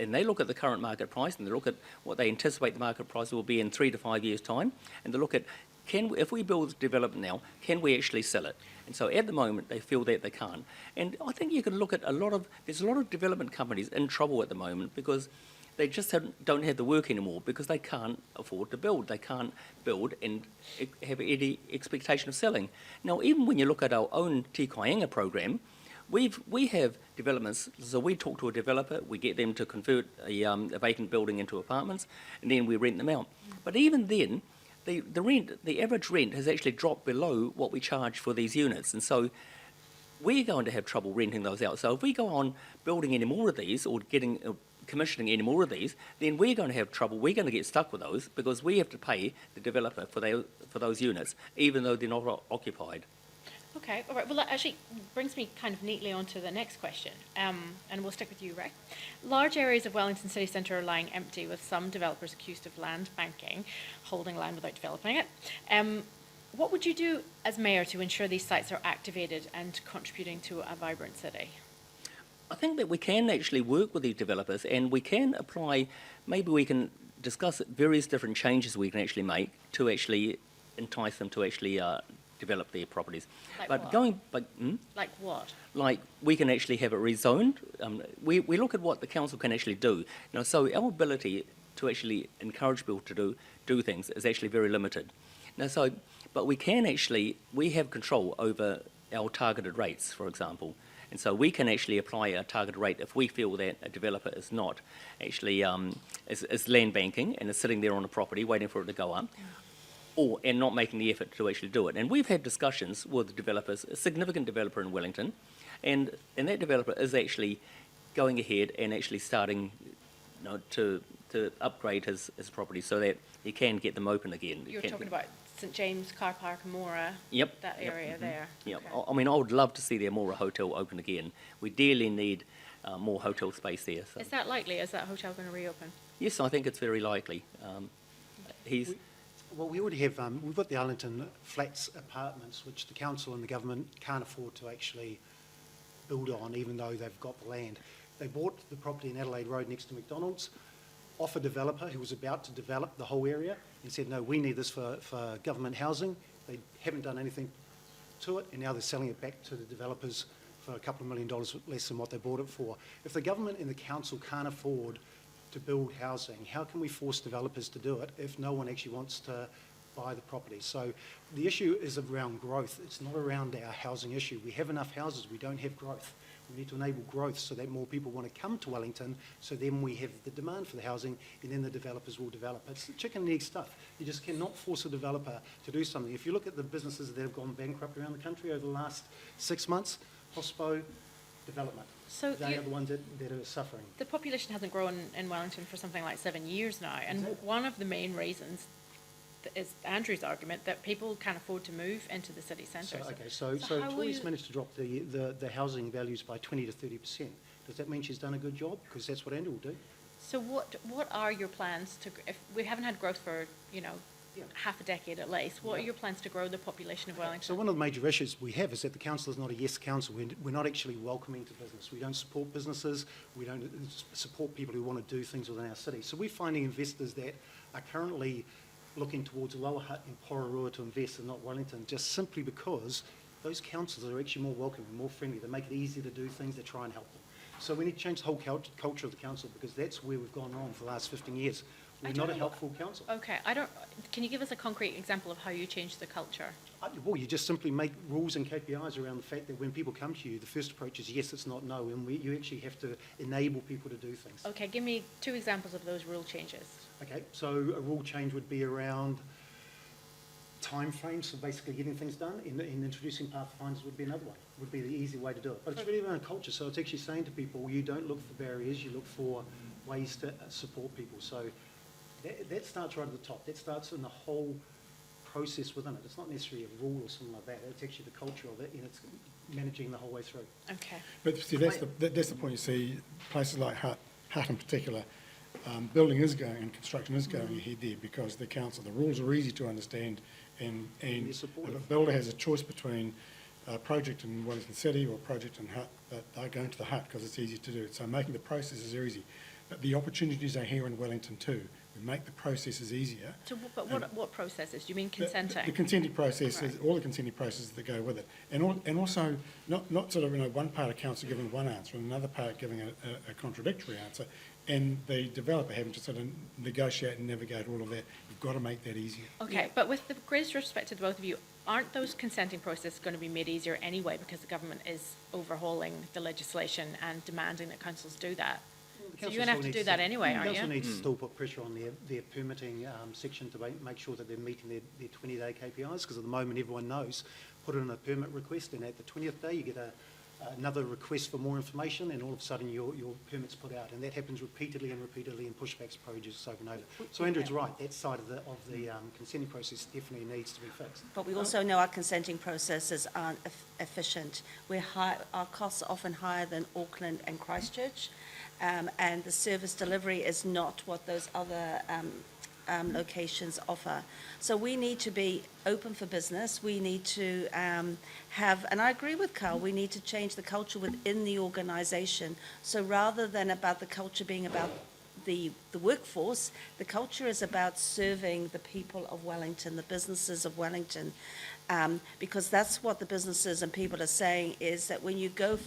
And they look at the current market price, and they look at what they anticipate the market price will be in 3 to 5 years' time, and they look at, if we build development now, can we actually sell it? And so at the moment, they feel that they can't. And I think you can look at there's a lot of development companies in trouble at the moment because they just don't have the work anymore because they can't afford to build. They can't build and have any expectation of selling. Now, even when you look at our own Te Kaienga program, we have developments. So we talk to a developer, we get them to convert a vacant building into apartments, and then we rent them out. But even then, the average rent has actually dropped below what we charge for these units, and so we're going to have trouble renting those out. So if we go on building any more of these or commissioning any more of these, then we're going to have trouble. We're going to get stuck with those because we have to pay the developer for those units, even though they're not occupied.
Okay, all right. Well, that actually brings me kind of neatly on to the next question, and we'll stick with you, Ray. Large areas of Wellington city centre are lying empty, with some developers accused of land banking, holding land without developing it. What would you do as mayor to ensure these sites are activated and contributing to a vibrant city?
I think that we can actually work with these developers and we can apply, maybe we can discuss various different changes we can actually make to actually entice them to actually develop their properties.
Like
but
what? Like what?
Like we can actually have it rezoned. We look at what the council can actually do. So our ability to actually encourage people to do things is actually very limited. But we have control over our targeted rates, for example. And so we can actually apply a targeted rate if we feel that a developer is not actually is land banking and is sitting there on a property waiting for it to go up, and not making the effort to actually do it. And we've had discussions with developers, a significant developer in Wellington, and that developer is actually going ahead and actually starting to upgrade his property so that he can get them open again.
You're talking about St James Car Park, Amora,
yep,
that area there.
Yep.
Okay.
I mean, I would love to see the Amora Hotel open again. We dearly need more hotel space there. So.
Is that likely? Is that hotel going to reopen?
Yes, I think it's very likely. He's
Well, we already have, we've got the Arlington Flats apartments, which the council and the government can't afford to actually build on, even though they've got the land. They bought the property in Adelaide Road next to McDonald's, off a developer who was about to develop the whole area, and said, no, we need this for government housing. They haven't done anything to it, and now they're selling it back to the developers for a couple of $1 million less than what they bought it for. If the government and the council can't afford to build housing, how can we force developers to do it if no one actually wants to buy the property? So the issue is around growth. It's not around our housing issue. We have enough houses, we don't have growth. We need to enable growth so that more people want to come to Wellington, so then we have the demand for the housing, and then the developers will develop. It's the chicken and egg stuff. You just cannot force a developer to do something. If you look at the businesses that have gone bankrupt around the country over the last 6 months, hospo, development.
So
They are the ones that are suffering.
the population hasn't grown in Wellington for something like 7 years now, and one of the main reasons is Andrew's argument that people can't afford to move into the city centre.
So
how will
Tori's
you-
managed to drop the housing values by 20 to 30%. Does that mean she's done a good job? Because that's what Andrew will do.
So what are your plans to, if we haven't had growth for, half a decade at least, what are your plans to grow the population of
So
Wellington?
one of the major issues we have is that the council is not a yes council. We're not actually welcoming to business. We don't support businesses. We don't support people who want to do things within our city. So we're finding investors that are currently looking towards Lower Hutt and Pororua to invest and not Wellington, just simply because those councils are actually more welcoming, more friendly. They make it easier to do things. They try and help them. So we need to change the whole culture of the council, because that's where we've gone wrong for the last 15 years. We're not a helpful council.
Okay, can you give us a concrete example of how you changed the culture?
Well, you just simply make rules and KPIs around the fact that when people come to you, the first approach is yes, it's not no, and you actually have to enable people to do things.
Okay, give me 2 examples of those rule changes.
Okay, so a rule change would be around timeframes for basically getting things done, and introducing pathfinders would be another one, would be the easy way to do it. But it's really around culture, so it's actually saying to people, you don't look for barriers, you look for ways to support people. So that starts right at the top. That starts in the whole process within it. It's not necessarily a rule or something like that. It's actually the culture of it, and it's managing the whole way through.
Okay.
But see, that's the point. You see, places like Hutt in particular, building is going and construction is going ahead there, because the rules are easy to understand, and if a builder has a choice between a project in Wellington City or a project in Hutt, that they're going to the Hutt because it's easy to do it. So making the processes easy. But the opportunities are here in Wellington too. We make the processes easier.
So, but what processes? Do you mean consenting?
The consenting processes,
Right.
all the consenting processes that go with it. And also, not sort of, one part of council giving one answer and another part giving a contradictory answer, and the developer having to sort of negotiate and navigate all of that. You've got to make that easier.
Okay, but with the greatest respect to the both of you, aren't those consenting processes going to be made easier anyway, because the government is overhauling the legislation and demanding that councils do that? So you're going to have to do that anyway, aren't
The council
you?
needs to still put pressure on their permitting section to make sure that they're meeting their 20-day KPIs, because at the moment everyone knows, put in a permit request, and at the 20th day you get another request for more information, and all of a sudden your permit's put out, and that happens repeatedly and pushbacks projects over and over. So Andrew's right, that side of the consenting process definitely needs to be fixed.
But we also know our consenting processes aren't efficient. Our costs are often higher than Auckland and Christchurch, and the service delivery is not what those other locations offer. So we need to be open for business. We need to have, and I agree with Karl, we need to change the culture within the organisation. So rather than about the culture being about the workforce, the culture is about serving the people of Wellington, the businesses of Wellington, because that's what the businesses and people are saying, is that when you go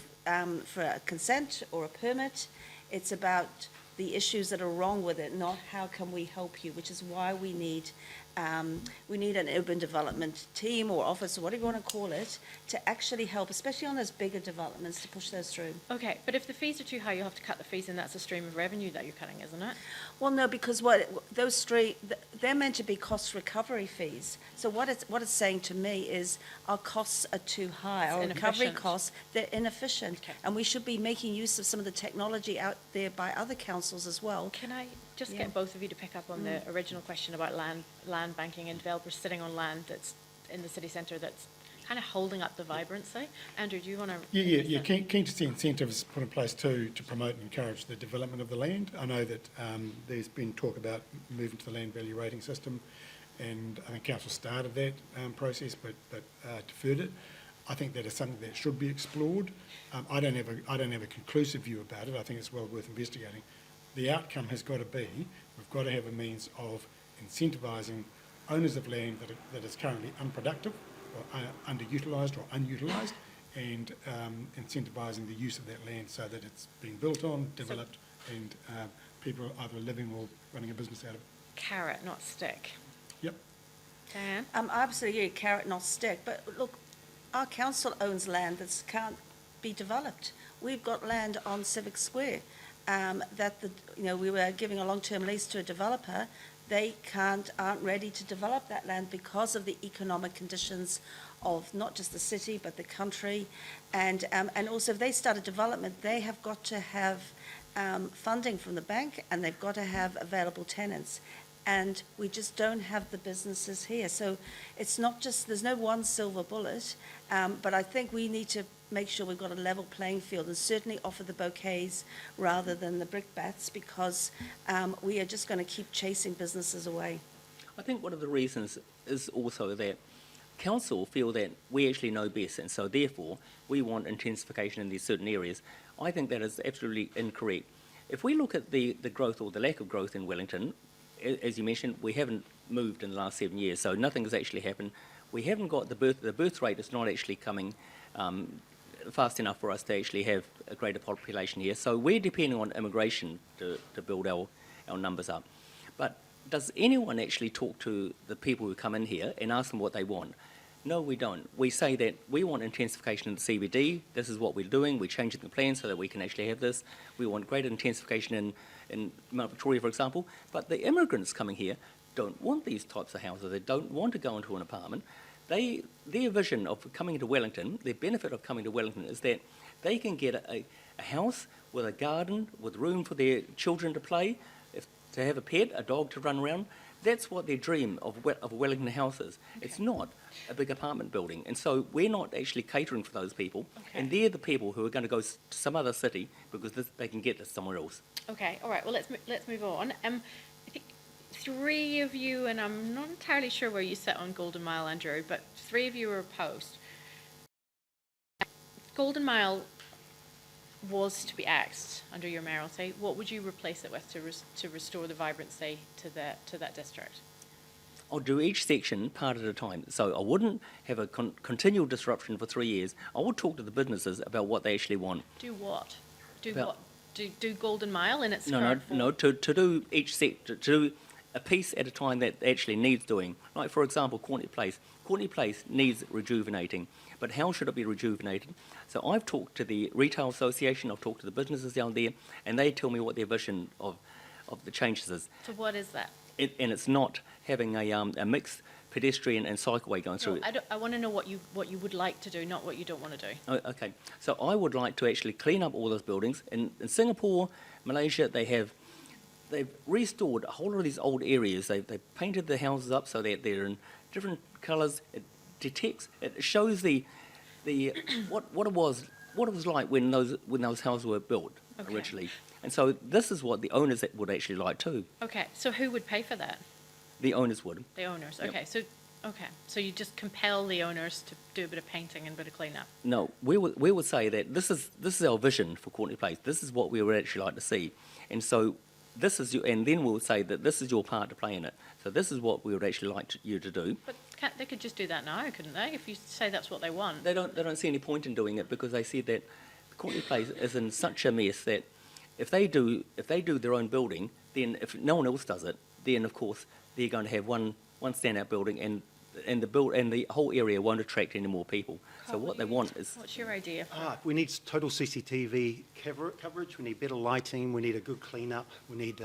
for a consent or a permit, it's about the issues that are wrong with it, not how can we help you, which is why we need an urban development team or office or whatever you want to call it to actually help, especially on those bigger developments, to push those through.
Okay, but if the fees are too high, you'll have to cut the fees, and that's a stream of revenue that you're cutting, isn't it?
Well, no, because they're meant to be cost recovery fees. So what it's saying to me is our costs are too high.
It's
Our recovery
inefficient.
costs, they're inefficient.
Okay.
And we should be making use of some of the technology out there by other councils as well.
Can I just
Yeah.
get both of you to pick up on the original question about land banking and developers sitting on land that's in the city centre that's kind of holding up the vibrancy. Andrew, do you want to?
Yeah. Keen to see incentives put in place to promote and encourage the development of the land. I know that there's been talk about moving to the land value rating system, and I think council started that process, but deferred it. I think that is something that should be explored. I don't have a conclusive view about it. I think it's well worth investigating. The outcome has got to be we've got to have a means of incentivising owners of land that is currently unproductive or underutilised or unutilised, and incentivising the use of that land so that it's being built on, developed, and people are either living or running a business out of it.
Carrot, not stick.
Yep.
Diane?
Absolutely, carrot, not stick. But look, our council owns land that can't be developed. We've got land on Civic Square that we were giving a long-term lease to a developer. They aren't ready to develop that land because of the economic conditions of not just the city but the country, and also if they start a development, they have got to have funding from the bank, and they've got to have available tenants. And we just don't have the businesses here. So it's not just, there's no one silver bullet, but I think we need to make sure we've got a level playing field and certainly offer the bouquets rather than the brickbats, because we are just going to keep chasing businesses away.
I think one of the reasons is also that council feel that we actually know best, and so therefore we want intensification in these certain areas. I think that is absolutely incorrect. If we look at the growth or the lack of growth in Wellington, as you mentioned, we haven't moved in the last 7 years, so nothing has actually happened. We haven't got the birth rate is not actually coming fast enough for us to actually have a greater population here. So we're depending on immigration to build our numbers up. But does anyone actually talk to the people who come in here and ask them what they want? No, we don't. We say that we want intensification in the CBD. This is what we're doing. We're changing the plan so that we can actually have this. We want greater intensification in Mount Victoria, for example. But the immigrants coming here don't want these types of houses. They don't want to go into an apartment. Their vision of coming to Wellington, their benefit of coming to Wellington is that they can get a house with a garden, with room for their children to play, to have a pet, a dog to run around. That's what their dream of Wellington House is. Okay. It's not a big apartment building. And so we're not actually catering for those people. Okay. And they're the people who are going to go to some other city because they can get this somewhere else.
Okay, all right. Well, let's move on. I think three of you, and I'm not entirely sure where you sit on Golden Mile, Andrew, but three of you are opposed. Golden Mile was to be axed under your mayoralty. What would you replace it with to restore the vibrancy to that district?
I'll do each section part at a time. So I wouldn't have a continual disruption for 3 years. I would talk to the businesses about what they actually want.
Do what? Do Golden Mile in its
current form? To do each sector, to do a piece at a time that actually needs doing. Like, for example, Courtney Place. Courtney Place needs rejuvenating, but how should it be rejuvenated? So I've talked to the Retail Association, I've talked to the businesses down there, and they tell me what their vision of the changes is.
So what is that?
And it's not having a mixed pedestrian and cycleway going through it.
I want to know what you would like to do, not what you don't want to do.
Oh, okay. So I would like to actually clean up all those buildings. In Singapore, Malaysia, they've restored a whole lot of these old areas. They've painted the houses up so that they're in different colours. It detects, it shows what it was like when those houses were built originally. And so this is what the owners would actually like too. Okay,
so who would pay for that?
The owners would.
The owners, okay. Yep. So you just compel the owners to do a bit of painting and a bit of clean-up?
No, we would say that this is our vision for Courtney Place. This is what we would actually like to see. And so and then we'll say that this is your part to play in it. So this is what we would actually like you to do.
But they could just do that now, couldn't they? If you say that's what they want.
They don't see any point in doing it because they see that Courtney Place is in such a mess that if they do their own building, then if no one else does it, then of course they're going to have one standout building and the whole area won't attract any more people. So what they want is...
What's your idea?
We need total CCTV coverage, we need better lighting, we need a good clean-up, we need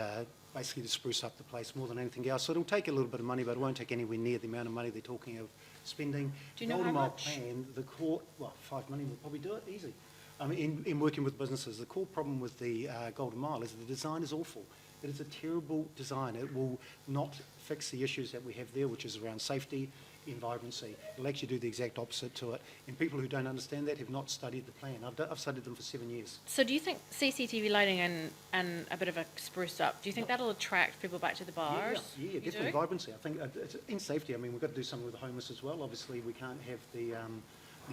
basically to spruce up the place more than anything else. So it'll take a little bit of money, but it won't take anywhere near the amount of money they're talking of spending.
Do you know how much?
Plan, the core, $5 million will probably do it, easy. In working with businesses, the core problem with the Golden Mile is the design is awful. It is a terrible design. It will not fix the issues that we have there, which is around safety and vibrancy. It'll actually do the exact opposite to it. And people who don't understand that have not studied the plan. I've studied them for 7 years.
So do you think CCTV lighting and a bit of a spruce up, do you think that'll attract people back to the bars?
Yeah,
You
definitely
do?
vibrancy. I think it's in safety. I mean, we've got to do something with the homeless as well. Obviously, we can't have the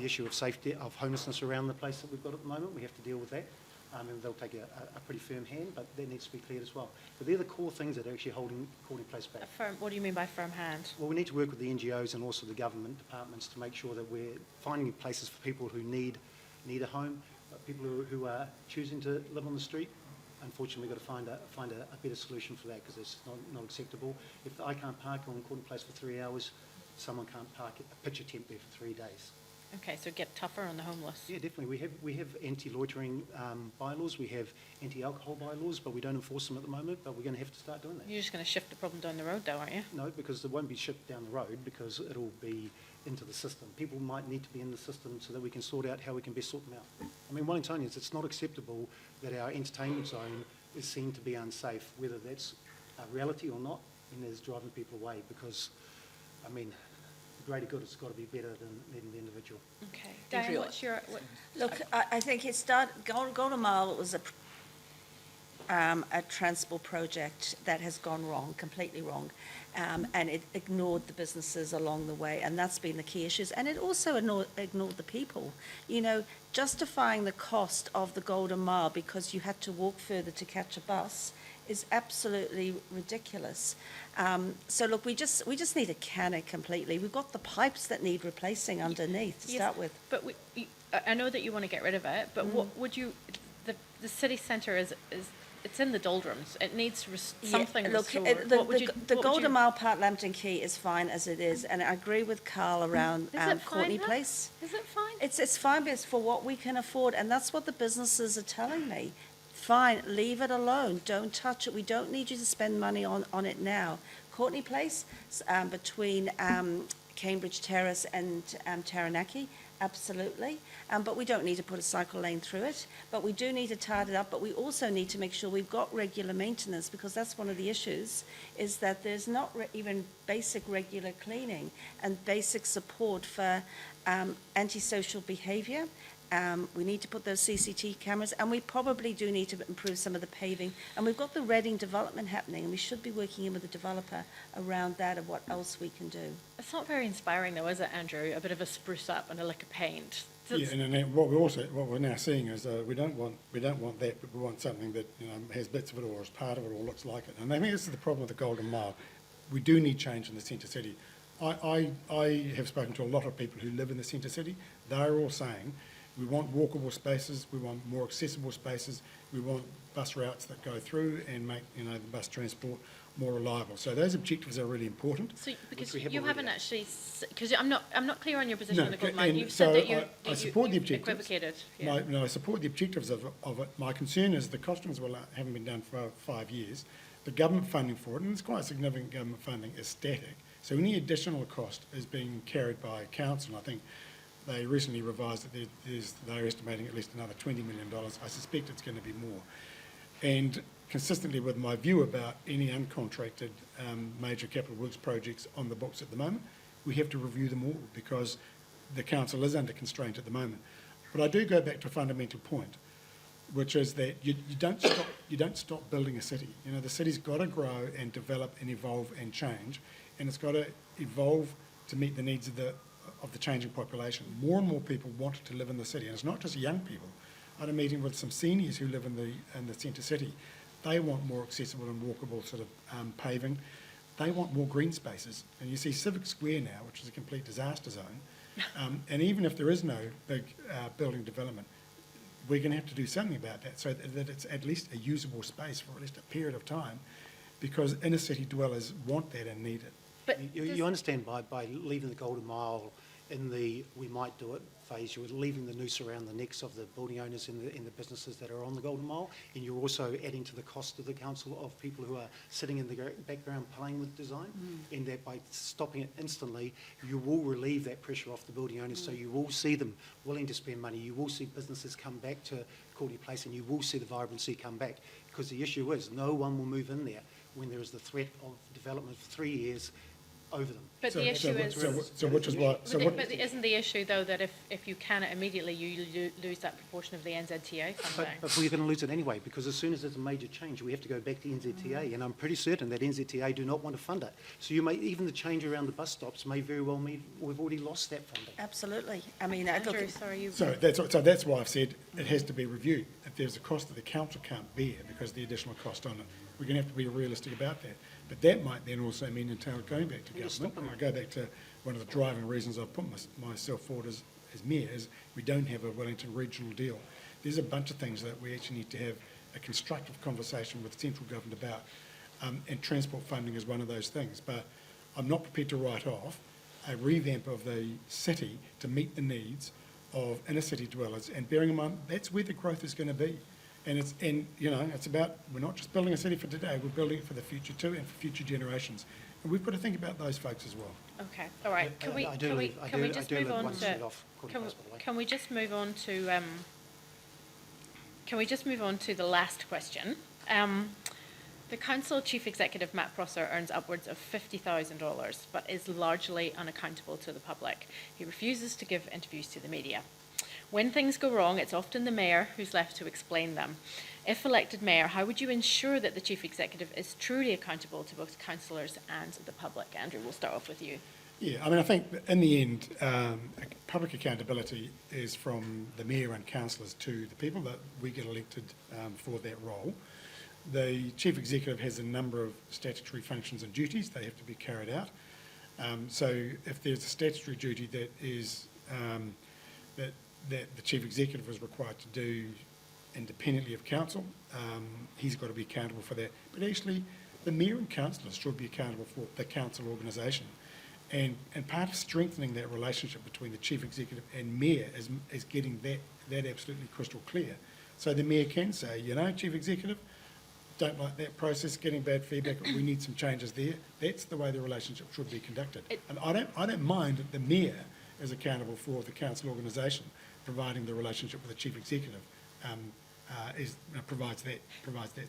issue of safety, of homelessness around the place that we've got at the moment. We have to deal with that. And they'll take a pretty firm hand, but that needs to be cleared as well. But they're the core things that are actually holding place back.
What do you mean by firm hand?
Well, we need to work with the NGOs and also the government departments to make sure that we're finding places for people who need a home, people who are choosing to live on the street. Unfortunately, we've got to find a better solution for that, because it's not acceptable. If I can't park on Courtney Place for 3 hours, someone can't park a picture tent there for 3 days.
Okay, so get tougher on the homeless.
Yeah, definitely. We have anti-loitering bylaws, we have anti-alcohol bylaws, but we don't enforce them at the moment, but we're going to have to start doing that.
You're just going to shift the problem down the road though, aren't you?
No, because it won't be shipped down the road, because it'll be into the system. People might need to be in the system so that we can sort out how we can best sort them out. I mean, Wellingtonians, it's not acceptable that our entertainment zone is seen to be unsafe, whether that's a reality or not, and is driving people away, because, I mean, the greater good has got to be better than the individual.
Okay. Diane, what's your...
Look, I think Golden Mile was a transport project that has gone wrong, completely wrong, and it ignored the businesses along the way, and that's been the key issues. And it also ignored the people. You know, justifying the cost of the Golden Mile because you had to walk further to catch a bus is absolutely ridiculous. So look, we just need to can it completely. We've got the pipes that need replacing underneath to start with.
But I know that you want to get rid of it, but what would you... The city centre is it's in the doldrums. It needs something restored.
The Golden Mile Park Lambton Quay is fine as it is, and I agree with Karl around Courtney Place.
Is it fine?
It's fine, but it's for what we can afford, and that's what the businesses are telling me. Fine, leave it alone. Don't touch it. We don't need you to spend money on it now. Courtney Place, between Cambridge Terrace and Taranaki, absolutely. But we don't need to put a cycle lane through it. But we do need to tide it up. But we also need to make sure we've got regular maintenance, because that's one of the issues, is that there's not even basic regular cleaning and basic support for antisocial behaviour. We need to put those CCTV cameras, and we probably do need to improve some of the paving. And we've got the Reading development happening, and we should be working in with the developer around that and what else we can do.
It's not very inspiring though, is it, Andrew? A bit of a spruce up and a lick of paint.
Yeah, and then what we're now seeing is we don't want that, but we want something that has bits of it or is part of it or looks like it. And I think this is the problem with the Golden Mile. We do need change in the centre city. I have spoken to a lot of people who live in the centre city. They're all saying, we want walkable spaces, we want more accessible spaces, we want bus routes that go through and make the bus transport more reliable. So those objectives are really important.
So because you haven't actually, because I'm not clear on your position on the Golden Mile. You've
so
said that
I support the objectives.
Equivocated. Yeah.
I support the objectives of it. My concern is the costings haven't been done for 5 years. The government funding for it, and it's quite significant government funding, is static. So any additional cost is being carried by council. I think they recently revised that they're estimating at least another $20 million. I suspect it's going to be more. And consistently with my view about any uncontracted major capital works projects on the books at the moment, we have to review them all because the council is under constraint at the moment. But I do go back to a fundamental point, which is that you don't stop building a city. The city's got to grow and develop and evolve and change, and it's got to evolve to meet the needs of the changing population. More and more people want to live in the city, and it's not just young people. I had a meeting with some seniors who live in the centre city. They want more accessible and walkable sort of paving. They want more green spaces. And you see Civic Square now, which is a complete disaster zone. And even if there is no big building development, we're going to have to do something about that so that it's at least a usable space for at least a period of time, because inner city dwellers want that and need it.
But
you understand by leaving the Golden Mile in the we might do it phase, you're leaving the noose around the necks of the building owners and the businesses that are on the Golden Mile, and you're also adding to the cost of the council of people who are sitting in the background playing with design, and that by stopping it instantly, you will relieve that pressure off the building owners, so you will see them willing to spend money, you will see businesses come back to Courtney Place, and you will see the vibrancy come back, because the issue is no one will move in there when there is the threat of development for 3 years over them.
But the issue is...
So which is why... So what,
But isn't the issue, though, that if you can it immediately, you lose that proportion of the NZTA funding?
But we're going to lose it anyway, because as soon as there's a major change, we have to go back to NZTA, and I'm pretty certain that NZTA do not want to fund it. So you may, even the change around the bus stops may very well mean we've already lost that funding.
Absolutely. I mean,
Andrew,
look,
sorry, you...
so that's why I've said it has to be reviewed. If there's a cost that the council can't bear because of the additional cost on it, we're going to have to be realistic about that. But that might then also mean entail going back to government. And I go back to one of the driving reasons I've put myself forward as mayor is we don't have a Wellington regional deal. There's a bunch of things that we actually need to have a constructive conversation with central government about, and transport funding is one of those things. But I'm not prepared to write off a revamp of the city to meet the needs of inner city dwellers, and bearing in mind that's where the growth is going to be. And it's about, we're not just building a city for today, we're building it for the future too and for future generations. And we've got to think about those folks as well.
Okay, all right. Can we just move on to... Can we just move on to... Can we just move on to the last question? The Council Chief Executive, Matt Prosser, earns upwards of $50,000, but is largely unaccountable to the public. He refuses to give interviews to the media. When things go wrong, it's often the Mayor who's left to explain them. If elected Mayor, how would you ensure that the Chief Executive is truly accountable to both councillors and the public? Andrew, we'll start off with you.
Yeah, I mean, I think in the end, public accountability is from the Mayor and councillors to the people that we get elected for that role. The Chief Executive has a number of statutory functions and duties. They have to be carried out. So if there's a statutory duty that is that the Chief Executive is required to do independently of council, he's got to be accountable for that. But actually, the Mayor and councillors should be accountable for the council organisation. And part of strengthening that relationship between the Chief Executive and Mayor is getting that absolutely crystal clear. So the Mayor can say, Chief Executive, don't like that process, getting bad feedback, we need some changes there. That's the way the relationship should be conducted. And I don't mind that the Mayor is accountable for the council organisation, providing the relationship with the Chief Executive provides that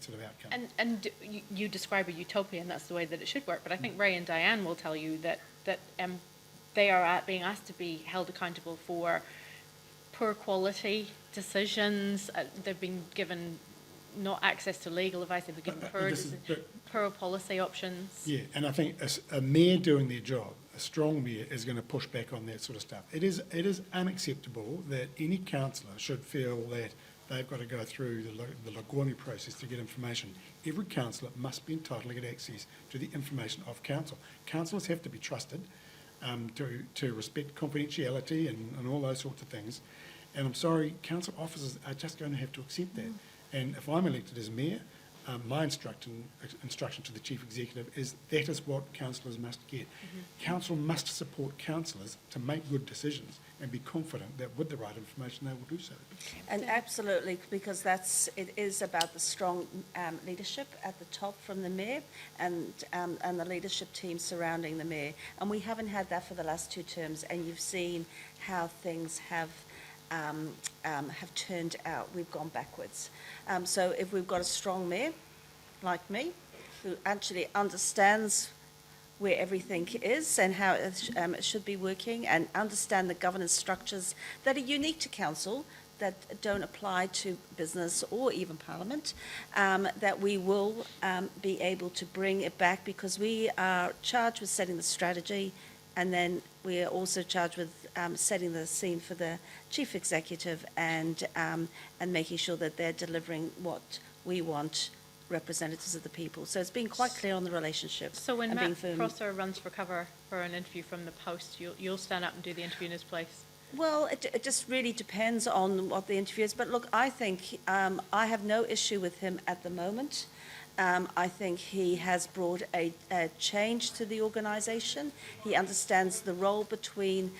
sort of outcome.
And you describe a utopia, and that's the way that it should work. But I think Ray and Diane will tell you that they are being asked to be held accountable for poor quality decisions. They've been given not access to legal advice. They've been given poor policy options. Yeah,
and I think a mayor doing their job, a strong mayor, is going to push back on that sort of stuff. It is unacceptable that any councillor should feel that they've got to go through the Lagomi process to get information. Every councillor must be entitled to get access to the information of council. Councillors have to be trusted to respect confidentiality and all those sorts of things. And I'm sorry, council officers are just going to have to accept that. And if I'm elected as mayor, my instruction to the Chief Executive is that is what councillors must get. Council must support councillors to make good decisions and be confident that with the right information they will do so.
and absolutely, because it is about the strong leadership at the top from the Mayor and the leadership team surrounding the Mayor. And we haven't had that for the last 2 terms, and you've seen how things have turned out. We've gone backwards. So if we've got a strong mayor, like me, who actually understands where everything is and how it should be working, and understand the governance structures that are unique to council, that don't apply to business or even parliament, that we will be able to bring it back, because we are charged with setting the strategy, and then we are also charged with setting the scene for the Chief Executive and making sure that they're delivering what we want, representatives of the people. So it's been quite clear on the relationship.
So when
and
Matt
being firm.
Prosser runs for cover for an interview from the Post, you'll stand up and do the interview in his place?
Well, it just really depends on what the interview is. But look, I think I have no issue with him at the moment. I think he has brought a change to the organisation. He understands the role between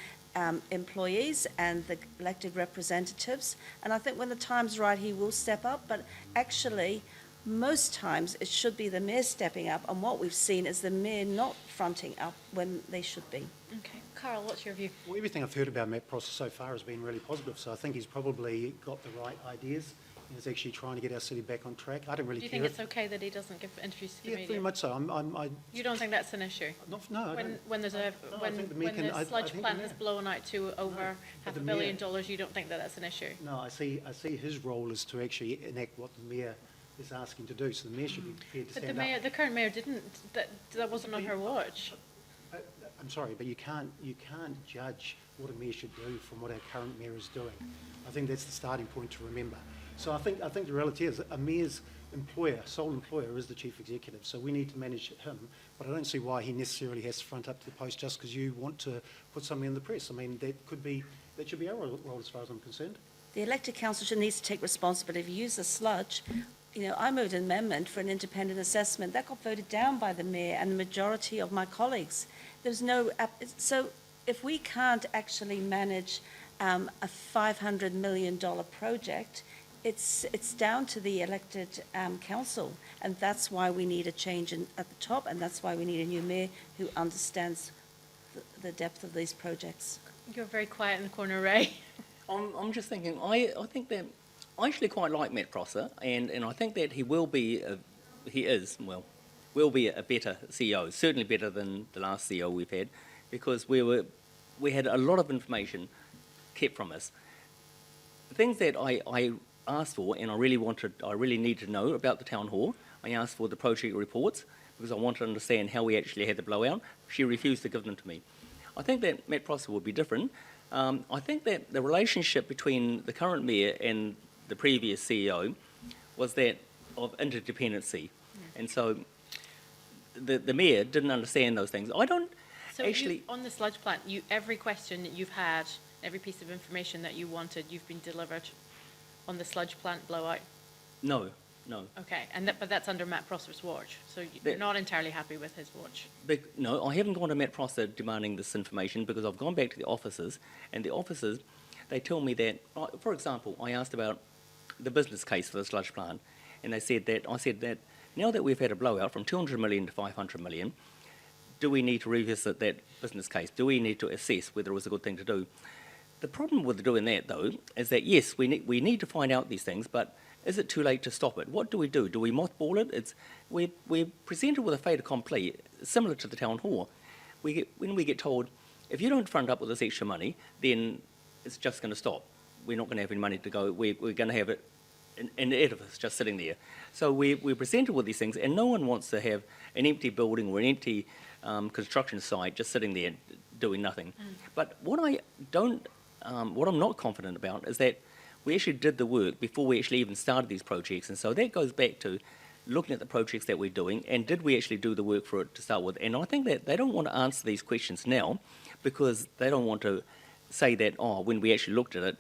employees and the elected representatives. And I think when the time's right, he will step up. But actually, most times it should be the mayor stepping up. And what we've seen is the mayor not fronting up when they should be.
Okay. Karl, what's your view?
Well, everything I've heard about Matt Prosser so far has been really positive, so I think he's probably got the right ideas and is actually trying to get our city back on track. I don't really
Do you
care.
think it's okay that he doesn't give interviews to the
Yeah,
media?
very much so.
You don't think that's an issue?
No, I
When,
don't.
when there's a,
No, I
when,
think the
when
mayor can-
the
I
sludge
think the
plant
mayor-
has blown out to over
but
$500
the
million,
mayor-
you don't think that that's an issue?
No, I see his role is to actually enact what the mayor is asking to do, so the mayor should be prepared to
But
stand
the
up.
mayor, the current mayor didn't, that wasn't on her watch.
I'm sorry, but you can't judge what a mayor should do from what our current mayor is doing. I think that's the starting point to remember. So I think the reality is a mayor's employer, sole employer, is the chief executive. So we need to manage him. But I don't see why he necessarily has to front up to the post just because you want to put something in the press. I mean, that should be our role as far as I'm concerned.
The elected council should needs to take responsibility. If you use the sludge, I moved an amendment for an independent assessment. That got voted down by the mayor and the majority of my colleagues. There's no, so if we can't actually manage a $500 million project, it's down to the elected council. And that's why we need a change at the top, and that's why we need a new mayor who understands the depth of these projects.
You're very quiet in the corner, Ray.
I'm just thinking, I think that I actually quite like Matt Prosser, and I think that he will be a better CEO, certainly better than the last CEO we've had, because we had a lot of information kept from us. The things that I asked for, and I really need to know about the town hall. I asked for the project reports because I wanted to understand how we actually had the blowout. She refused to give them to me. I think that Matt Prosser would be different. I think that the relationship between the current mayor and the previous CEO was that of interdependency. And so the mayor didn't understand those things. I don't
So
actually...
on the sludge plant, every question that you've had, every piece of information that you wanted, you've been delivered on the sludge plant blowout?
No.
Okay, but that's under Matt Prosser's watch, so you're not entirely happy with his watch?
No, I haven't gone to Matt Prosser demanding this information because I've gone back to the officers, and the officers, they tell me that, for example, I asked about the business case for the sludge plant, and I said that now that we've had a blowout from 200 million to 500 million, do we need to revisit that business case? Do we need to assess whether it was a good thing to do? The problem with doing that, though, is that yes, we need to find out these things, but is it too late to stop it? What do we do? Do we mothball it? We're presented with a fait accompli, similar to the town hall. When we get told, if you don't front up with this extra money, then it's just going to stop. We're not going to have any money to go. We're going to have it an edifice just sitting there. So we're presented with these things, and no one wants to have an empty building or an empty construction site just sitting there doing nothing. But what I'm not confident about is that we actually did the work before we actually even started these projects, and so that goes back to looking at the projects that we're doing, and did we actually do the work for it to start with? And I think that they don't want to answer these questions now because they don't want to say that, when we actually looked at it,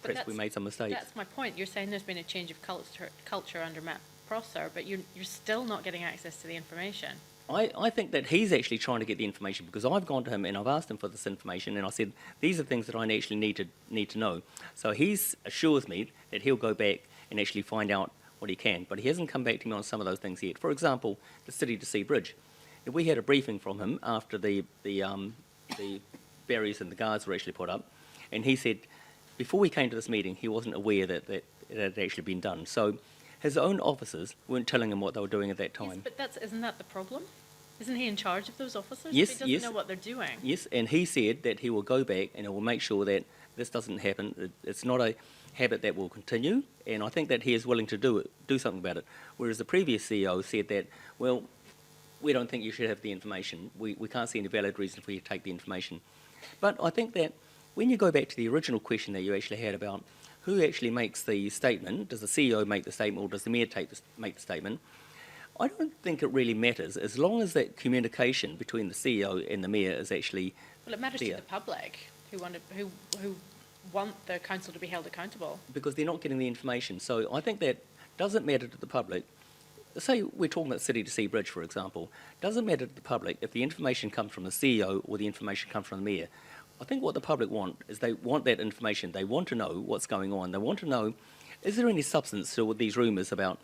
perhaps we made some mistakes.
That's my point. You're saying there's been a change of culture under Matt Prosser, but you're still not getting access to the information.
I think that he's actually trying to get the information because I've gone to him and I've asked him for this information and I said, these are things that I actually need to know. So he assures me that he'll go back and actually find out what he can, but he hasn't come back to me on some of those things yet. For example, the City to Sea Bridge. We had a briefing from him after the barriers and the guards were actually put up, and he said before we came to this meeting he wasn't aware that it had actually been done. So his own officers weren't telling him what they were doing at that time.
Yes, but isn't that the problem? Isn't he in charge of those officers?
Yes,
He doesn't know what they're doing.
Yes, and he said that he will go back and he will make sure that this doesn't happen. It's not a habit that will continue, and I think that he is willing to do something about it. Whereas the previous CEO said that, well, we don't think you should have the information. We can't see any valid reason for you to take the information. But I think that when you go back to the original question that you actually had about who actually makes the statement, does the CEO make the statement or does the mayor make the statement, I don't think it really matters as long as that communication between the CEO and the mayor is actually
Well, it matters
clear.
to the public who want the council to be held accountable.
Because they're not getting the information. So I think that doesn't matter to the public. Say we're talking about City to Sea Bridge, for example. Doesn't matter to the public if the information comes from the CEO or the information comes from the mayor. I think what the public want is they want that information. They want to know what's going on. They want to know, is there any substance to these rumours about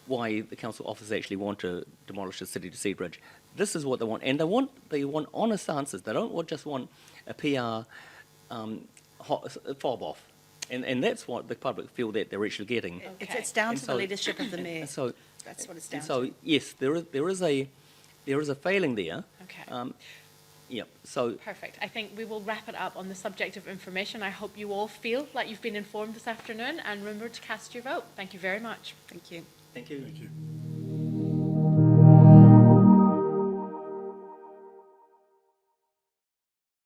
why the council officers actually want to demolish the City to Sea Bridge? This is what they want. And they want honest answers. They don't just want a PR fob off. And that's what the public feel that they're actually getting.
It's down
And
to the
so-
leadership of the mayor.
So,
That's what it's down
and so
to.
yes, there is a failing there.
Okay.
Yeah. So
Perfect. I think we will wrap it up on the subject of information. I hope you all feel like you've been informed this afternoon, and remember to cast your vote. Thank you very much.
Thank you.
thank you.
Thank you.